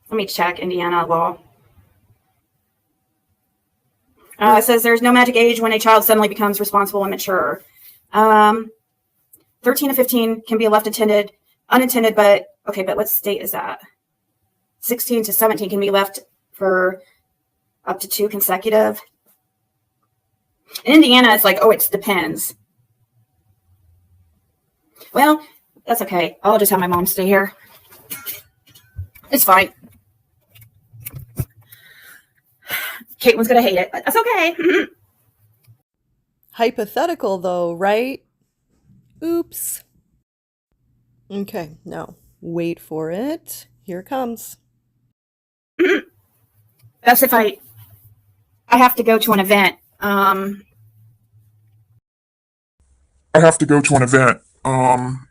Let me check Indiana law. It says there's no magic age when a child suddenly becomes responsible and mature. 13 to 15 can be left unattended, but what state is that? 16 to 17 can be left for up to 2 consecutive. In Indiana, it's like, it depends. Well, that's okay. I'll just have my mom stay here. It's fine. Caitlin's going to hate it, but that's okay. Hypothetical, though, right? Oops. Okay, now, wait for it. Here it comes. That's if I have to go to an event. I have to go to an event. Where I'm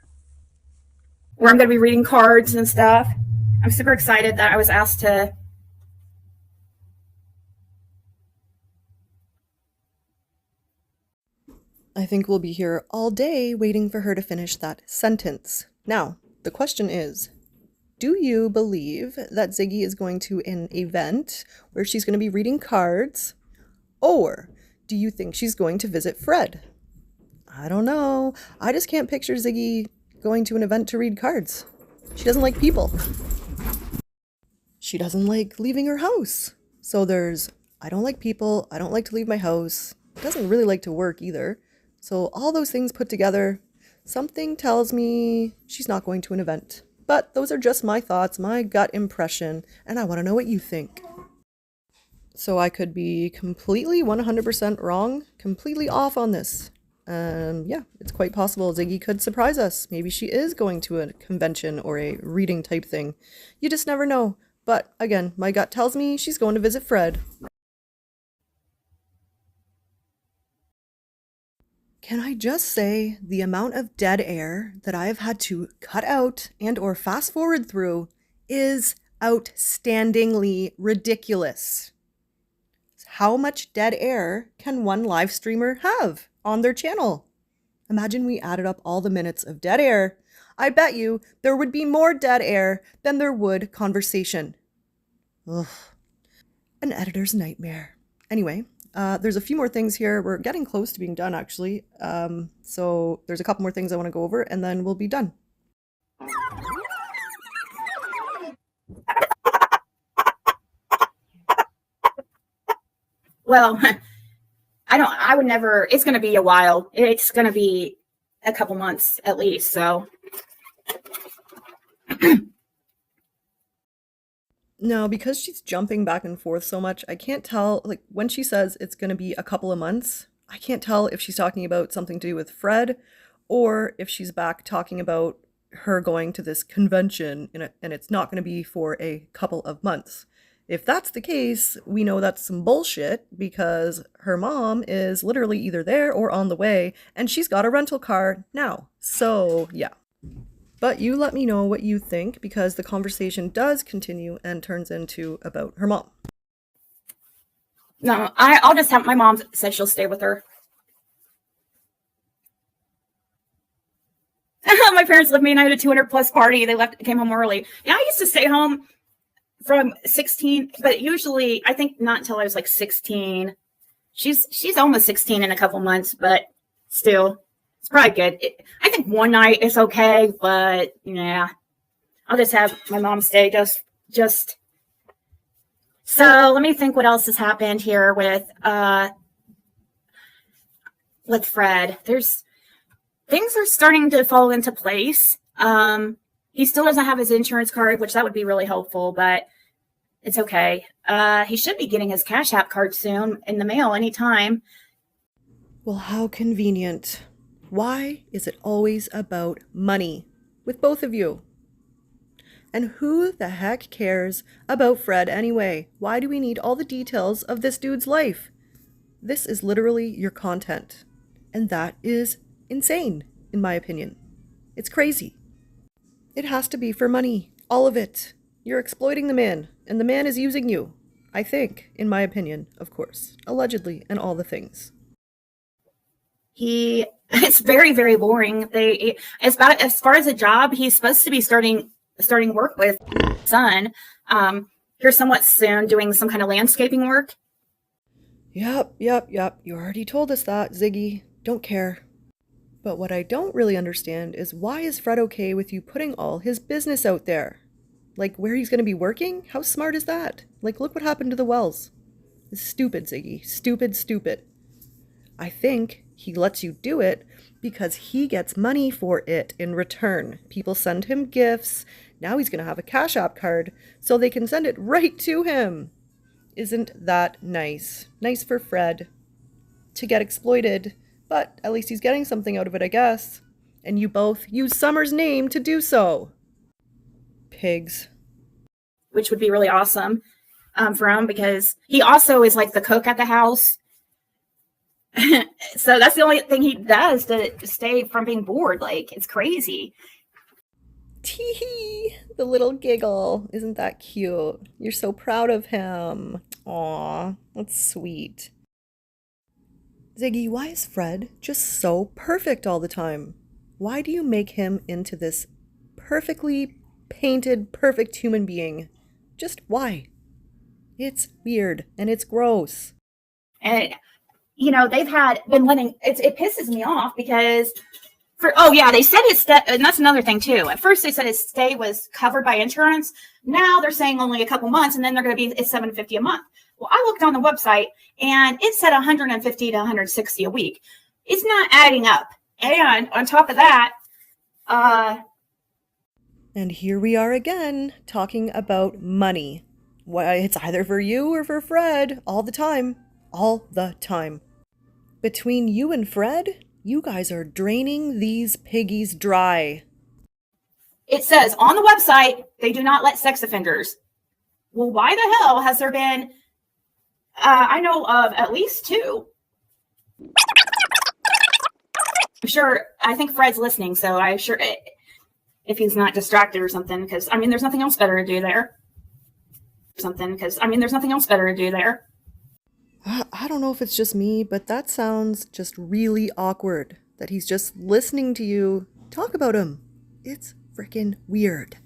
going to be reading cards and stuff. I'm super excited that I was asked to. I think we'll be here all day waiting for her to finish that sentence. Now, the question is, do you believe that Ziggy is going to an event where she's going to be reading cards? Or do you think she's going to visit Fred? I don't know. I just can't picture Ziggy going to an event to read cards. She doesn't like people. She doesn't like leaving her house. So there's, I don't like people. I don't like to leave my house. Doesn't really like to work either. So all those things put together, something tells me she's not going to an event. But those are just my thoughts, my gut impression, and I want to know what you think. So I could be completely 100% wrong, completely off on this. Yeah, it's quite possible Ziggy could surprise us. Maybe she is going to a convention or a reading type thing. You just never know. But again, my gut tells me she's going to visit Fred. Can I just say the amount of dead air that I have had to cut out and or fast forward through is outstandingly ridiculous. How much dead air can one live streamer have on their channel? Imagine we added up all the minutes of dead air. I bet you there would be more dead air than there would conversation. Ugh. An editor's nightmare. Anyway, there's a few more things here. We're getting close to being done, actually. So there's a couple more things I want to go over, and then we'll be done. Well, I would never, it's going to be a while. It's going to be a couple months at least, so. No, because she's jumping back and forth so much, I can't tell, like, when she says it's going to be a couple of months, I can't tell if she's talking about something to do with Fred, or if she's back talking about her going to this convention, and it's not going to be for a couple of months. If that's the case, we know that's some bullshit, because her mom is literally either there or on the way, and she's got a rental car now. So, yeah. But you let me know what you think, because the conversation does continue and turns into about her mom. No, I'll just have, my mom said she'll stay with her. My parents left me and I had a 200 plus party. They came home early. Yeah, I used to stay home from 16, but usually I think not until I was like 16. She's almost 16 in a couple months, but still, it's probably good. I think one night is okay, but yeah, I'll just have my mom stay. Just So let me think what else has happened here with Fred. Things are starting to fall into place. He still doesn't have his insurance card, which that would be really helpful, but it's okay. He should be getting his Cash App card soon in the mail anytime. Well, how convenient. Why is it always about money with both of you? And who the heck cares about Fred anyway? Why do we need all the details of this dude's life? This is literally your content. And that is insane, in my opinion. It's crazy. It has to be for money. All of it. You're exploiting the man, and the man is using you. I think, in my opinion, of course. Allegedly, and all the things. It's very, very boring. As far as a job, he's supposed to be starting work with son here somewhat soon, doing some kind of landscaping work. Yep. You already told us that, Ziggy. Don't care. But what I don't really understand is why is Fred okay with you putting all his business out there? Like where he's going to be working? How smart is that? Like look what happened to the wells. It's stupid, Ziggy. Stupid. I think he lets you do it because he gets money for it in return. People send him gifts. Now he's going to have a Cash App card so they can send it right to him. Isn't that nice? Nice for Fred to get exploited, but at least he's getting something out of it, I guess. And you both use Summer's name to do so. Pigs. Which would be really awesome for him because he also is like the cook at the house. So that's the only thing he does to stay from being bored. Like, it's crazy. Tee-hee, the little giggle. Isn't that cute? You're so proud of him. Aw, that's sweet. Ziggy, why is Fred just so perfect all the time? Why do you make him into this perfectly painted, perfect human being? Just why? It's weird and it's gross. And they've been letting it pisses me off because they said and that's another thing too. At first they said his stay was covered by insurance. Now they're saying only a couple months, and then they're going to be it's $750 a month. Well, I looked on the website and it said $150 to $160 a week. It's not adding up. And on top of that, and here we are again talking about money. Why it's either for you or for Fred all the time. All the time. Between you and Fred, you guys are draining these piggies dry. It says on the website, they do not let sex offenders. Well, why the hell has there been, I know of at least 2. I'm sure, I think Fred's listening, so I'm sure if he's not distracted or something, because, there's nothing else better to do there. I don't know if it's just me, but that sounds just really awkward. That he's just listening to you talk about him. It's freaking weird.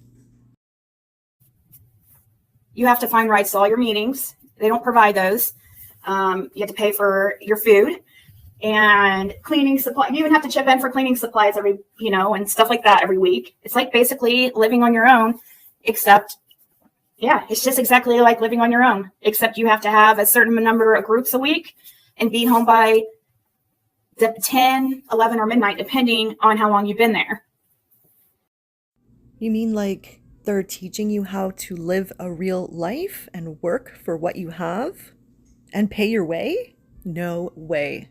You have to find rights to all your meetings. They don't provide those. You have to pay for your food and cleaning supply. You even have to chip in for cleaning supplies and stuff like that every week. It's like basically living on your own, except it's just exactly like living on your own, except you have to have a certain number of groups a week and be home by 10, 11, or midnight, depending on how long you've been there. You mean like they're teaching you how to live a real life and work for what you have and pay your way? No way.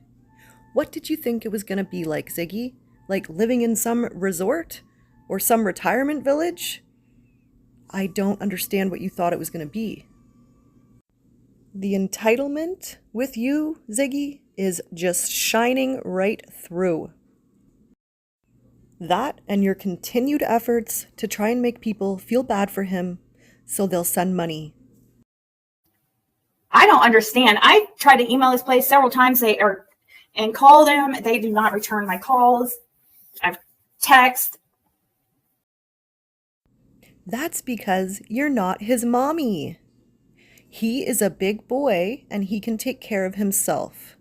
What did you think it was going to be like, Ziggy? Like living in some resort or some retirement village? I don't understand what you thought it was going to be. The entitlement with you, Ziggy, is just shining right through. That and your continued efforts to try and make people feel bad for him so they'll send money. I don't understand. I tried to email this place several times and call them. They do not return my calls. I've texted. That's because you're not his mommy. He is a big boy and he can take care of himself.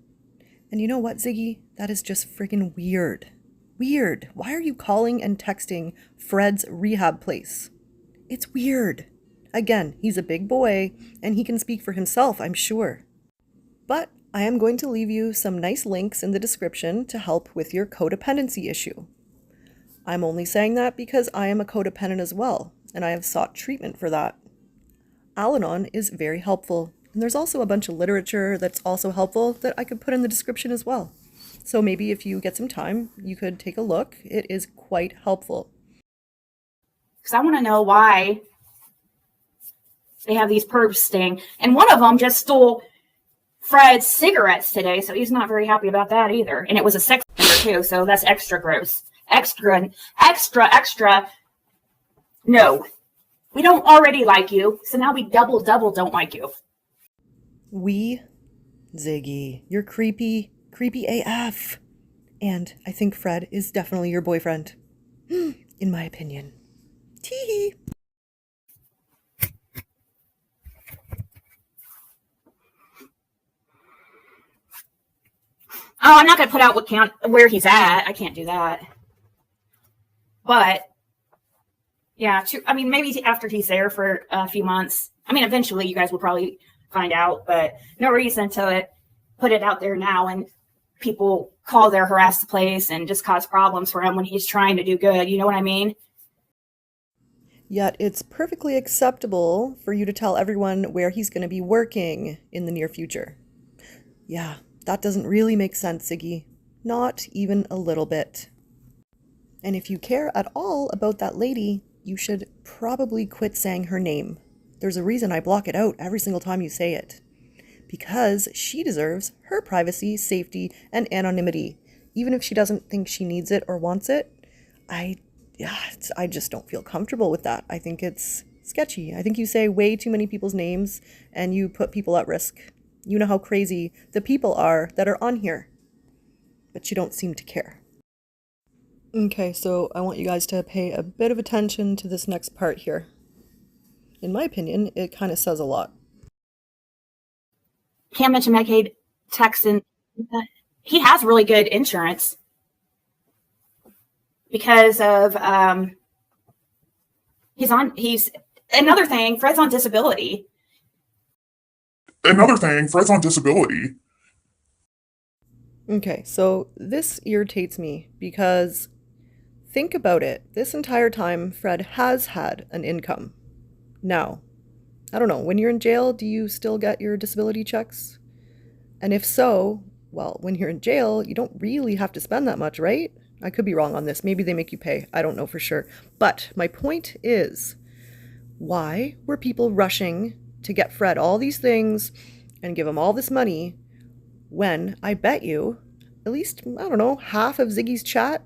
And you know what, Ziggy? That is just freaking weird. Weird. Why are you calling and texting Fred's rehab place? It's weird. Again, he's a big boy, and he can speak for himself, I'm sure. But I am going to leave you some nice links in the description to help with your codependency issue. I'm only saying that because I am a codependent as well, and I have sought treatment for that. Al-Anon is very helpful, and there's also a bunch of literature that's also helpful that I could put in the description as well. So maybe if you get some time, you could take a look. It is quite helpful. Because I want to know why they have these perps sting. And one of them just stole Fred's cigarettes today, so he's not very happy about that either. And it was a sex offender too, so that's extra gross. Extra. No. We don't already like you, so now we double don't like you. Ziggy, you're creepy AF. And I think Fred is definitely your boyfriend. In my opinion. Tee-hee. Oh, I'm not going to put out where he's at. I can't do that. But, yeah, maybe after he's there for a few months. I mean, eventually you guys will probably find out, but no reason to put it out there now and people call there, harass the place, and just cause problems for him when he's trying to do good. You know what I mean? Yet it's perfectly acceptable for you to tell everyone where he's going to be working in the near future. Yeah, that doesn't really make sense, Ziggy. Not even a little bit. And if you care at all about that lady, you should probably quit saying her name. There's a reason I block it out every single time you say it. Because she deserves her privacy, safety, and anonymity. Even if she doesn't think she needs it or wants it, I just don't feel comfortable with that. I think it's sketchy. I think you say way too many people's names and you put people at risk. You know how crazy the people are that are on here. But you don't seem to care. Okay, so I want you guys to pay a bit of attention to this next part here. In my opinion, it kind of says a lot. Can't mention Medicaid, Texan. He has really good insurance because of he's another thing. Fred's on disability. Okay, so this irritates me because think about it. This entire time, Fred has had an income. Now, I don't know, when you're in jail, do you still get your disability checks? And if so, well, when you're in jail, you don't really have to spend that much, right? I could be wrong on this. Maybe they make you pay. I don't know for sure. But my point is, why were people rushing to get Fred all these things and give him all this money when I bet you, at least, I don't know, half of Ziggy's chat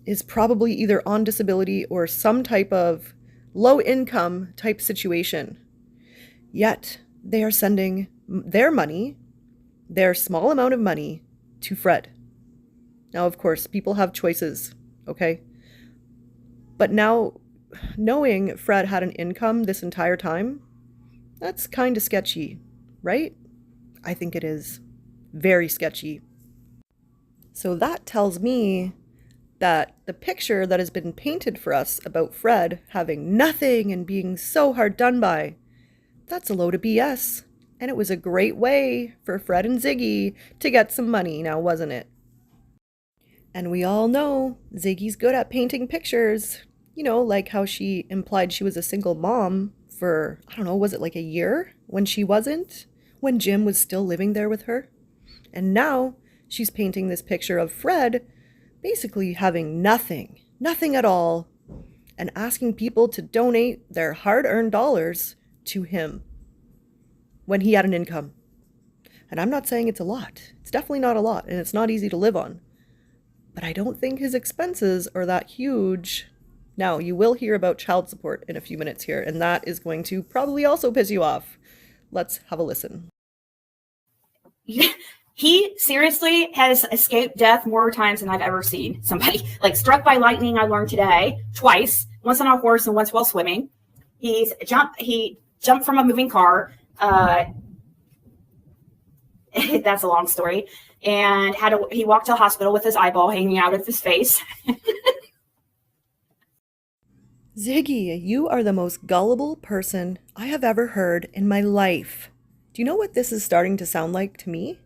is probably either on disability or some type of low income type situation. Yet they are sending their money, their small amount of money, to Fred. Now, of course, people have choices, okay? But now, knowing Fred had an income this entire time, that's kind of sketchy, right? I think it is very sketchy. So that tells me that the picture that has been painted for us about Fred having nothing and being so hard done by, that's a load of BS. And it was a great way for Fred and Ziggy to get some money now, wasn't it? And we all know Ziggy's good at painting pictures. You know, like how she implied she was a single mom for, I don't know, was it like a year when she wasn't? When Jim was still living there with her? And now she's painting this picture of Fred basically having nothing at all, and asking people to donate their hard-earned dollars to him when he had an income. And I'm not saying it's a lot. It's definitely not a lot, and it's not easy to live on. But I don't think his expenses are that huge. Now, you will hear about child support in a few minutes here, and that is going to probably also piss you off. Let's have a listen. He seriously has escaped death more times than I've ever seen somebody. Like struck by lightning, I learned today, twice. Once on a horse and once while swimming. He jumped from a moving car. That's a long story. And he walked to a hospital with his eyeball hanging out of his face. Ziggy, you are the most gullible person I have ever heard in my life. Do you know what this is starting to sound like to me?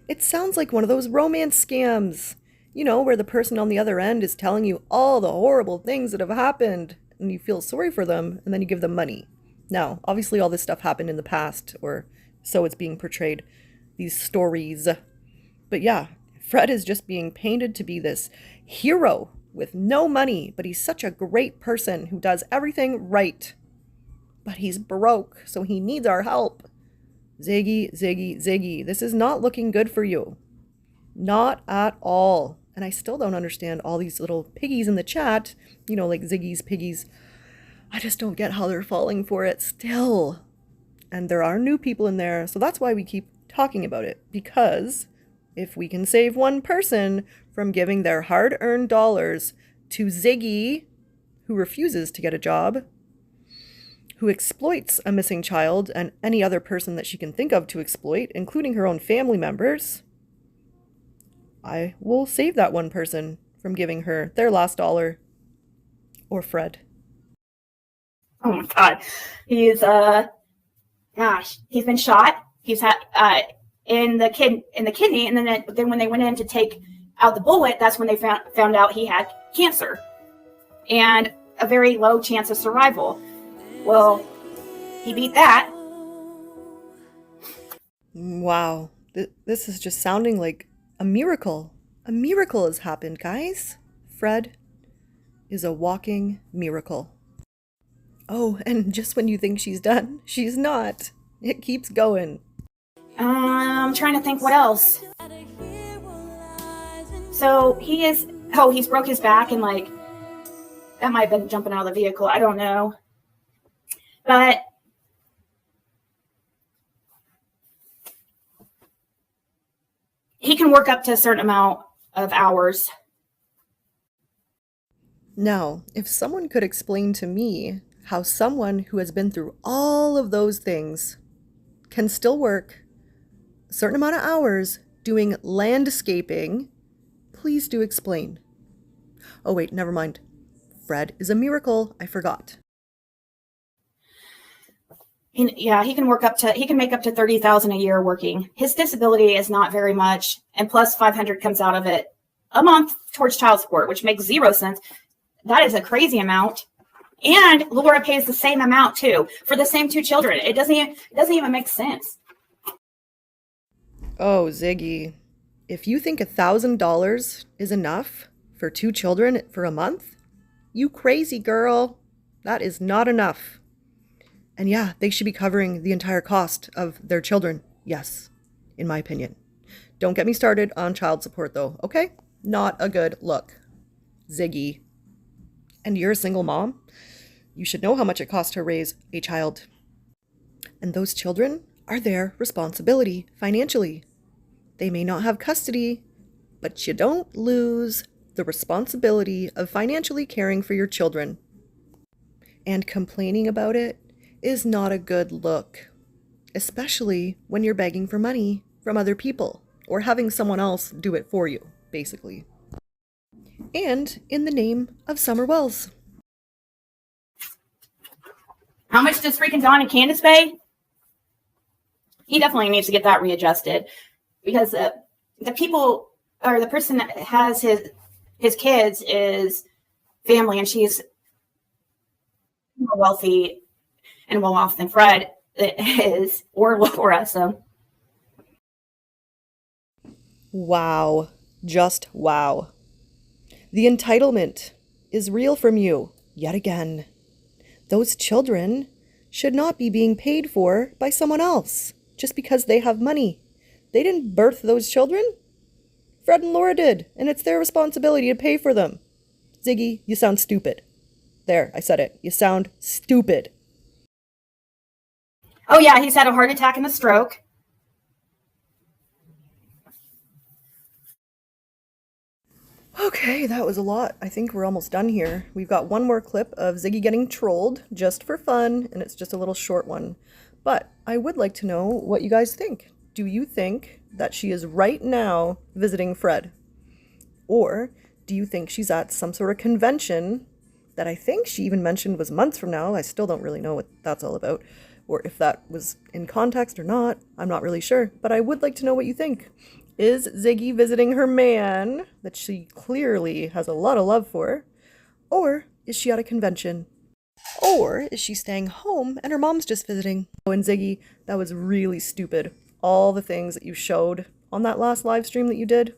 It sounds like one of those romance scams. You know, where the person on the other end is telling you all the horrible things that have happened, and you feel sorry for them, and then you give them money. Now, obviously all this stuff happened in the past, or so it's being portrayed, these stories. But yeah, Fred is just being painted to be this hero with no money, but he's such a great person who does everything right. But he's broke, so he needs our help. Ziggy, Ziggy, Ziggy, this is not looking good for you. Not at all. And I still don't understand all these little piggies in the chat, you know, like Ziggy's piggies. I just don't get how they're falling for it still. And there are new people in there, so that's why we keep talking about it. Because if we can save one person from giving their hard-earned dollars to Ziggy, who refuses to get a job, who exploits a missing child and any other person that she can think of to exploit, including her own family members, I will save that one person from giving her their last dollar. Or Fred. Oh my God. He's he's been shot. He's had in the kidney, and then when they went in to take out the bullet, that's when they found out he had cancer and a very low chance of survival. Well, he beat that. Wow. This is just sounding like a miracle. A miracle has happened, guys. Fred is a walking miracle. Oh, and just when you think she's done, she's not. It keeps going. I'm trying to think what else. So he's broke his back, and like that might have been jumping out of the vehicle. I don't know. But he can work up to a certain amount of hours. Now, if someone could explain to me how someone who has been through all of those things can still work a certain amount of hours doing landscaping, please do explain. Oh wait, never mind. Fred is a miracle. I forgot. He can make up to $30,000 a year working. His disability is not very much, and plus $500 comes out of it a month towards child support, which makes 0 sense. That is a crazy amount. And Laura pays the same amount too for the same 2 children. It doesn't even make sense. Oh, Ziggy, if you think $1,000 is enough for 2 children for a month, you crazy girl. That is not enough. And yeah, they should be covering the entire cost of their children. Yes, in my opinion. Don't get me started on child support though, okay? Not a good look. Ziggy. And you're a single mom? You should know how much it costs to raise a child. And those children are their responsibility financially. They may not have custody, but you don't lose the responsibility of financially caring for your children. And complaining about it is not a good look, especially when you're begging for money from other people or having someone else do it for you, basically. And in the name of Summer Wells. How much does freaking Don and Candace pay? He definitely needs to get that readjusted, because the people, or the person that has his kids is family, and she's more wealthy and well off than Fred is, or Laura. So, Wow. Just wow. The entitlement is real from you, yet again. Those children should not be being paid for by someone else just because they have money. They didn't birth those children. Fred and Laura did, and it's their responsibility to pay for them. Ziggy, you sound stupid. There, I said it. You sound stupid. oh yeah, he's had a heart attack and a stroke. Okay, that was a lot. I think we're almost done here. We've got one more clip of Ziggy getting trolled, just for fun, and it's just a little short one. But I would like to know what you guys think. Do you think that she is right now visiting Fred? Or do you think she's at some sort of convention that I think she even mentioned was months from now. I still don't really know what that's all about, or if that was in context or not. I'm not really sure, but I would like to know what you think. Is Ziggy visiting her man that she clearly has a lot of love for? Or is she at a convention? Or is she staying home and her mom's just visiting? Oh, and Ziggy, that was really stupid. All the things that you showed on that last live stream that you did.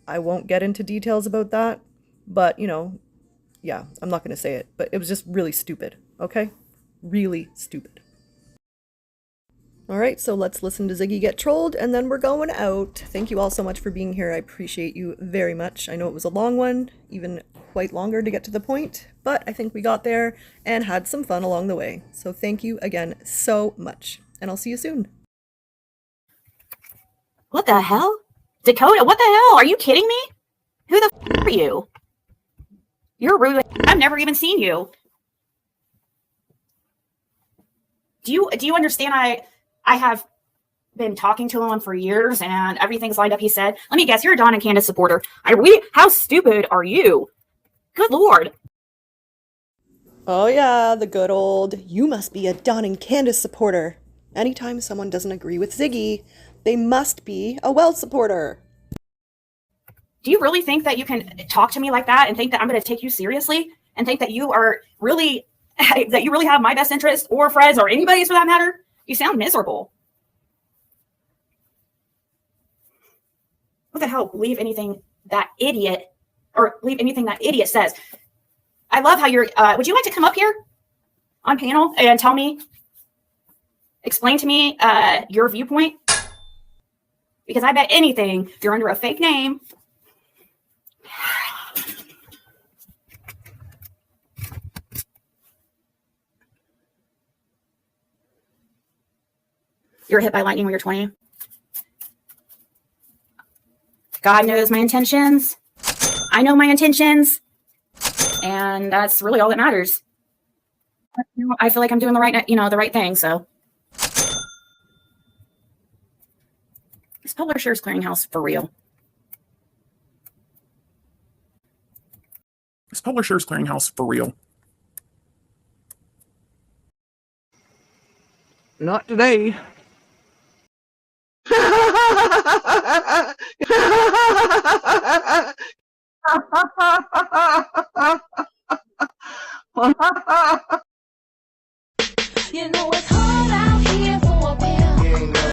I won't get into details about that, but you know, yeah, I'm not going to say it, but it was just really stupid, okay? Really stupid. All right, so let's listen to Ziggy get trolled, and then we're going out. Thank you all so much for being here. I appreciate you very much. I know it was a long one, even quite longer to get to the point, but I think we got there and had some fun along the way. So thank you again so much, and I'll see you soon. What the hell? Dakota, what the hell? Are you kidding me? Who the f are you? You're rude. I've never even seen you. Do you understand I have been talking to him for years and everything's lined up, he said. Let me guess, you're a Don and Candace supporter. How stupid are you? Good Lord. Oh yeah, the good old, you must be a Don and Candace supporter. Anytime someone doesn't agree with Ziggy, they must be a Wells supporter. Do you really think that you can talk to me like that and think that I'm going to take you seriously and think that you are really, that you really have my best interest or Fred's or anybody's for that matter? You sound miserable. What the hell? Believe anything that idiot says. I love how you're, would you like to come up here on panel and explain to me your viewpoint? Because I bet anything, if you're under a fake name, you were hit by lightning when you're 20. God knows my intentions. I know my intentions. And that's really all that matters. I feel like I'm doing the right thing, so. Is Publishers Clearinghouse for real? Is Publishers Clearinghouse for real? Not today. You know it's hard out here for a pimp.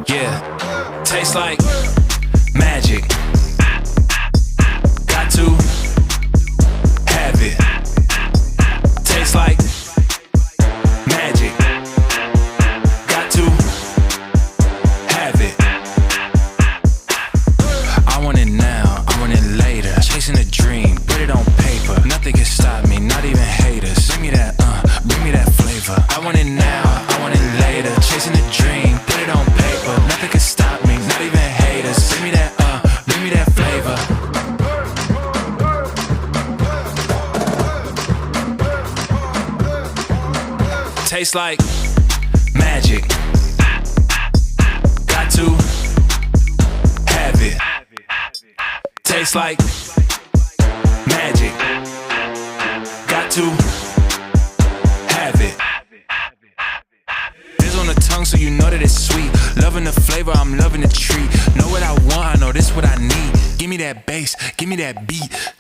Yeah, tastes like magic. Got to have it. Tastes like magic. Got to have it. I want it now, I want it later. Chasing a dream, put it on paper. Nothing can stop me, not even haters. Bring me that flavor. I want it now, I want it later. Chasing a dream, put it on paper. Nothing can stop me, not even haters. Bring me that flavor. Tastes like magic. Got to have it. Tastes like magic. Got to have it. This on the tongue so you know that it's sweet. Loving the flavor, I'm loving the treat. Know what I want, I know this what I need. Give me that bass, give me that beat.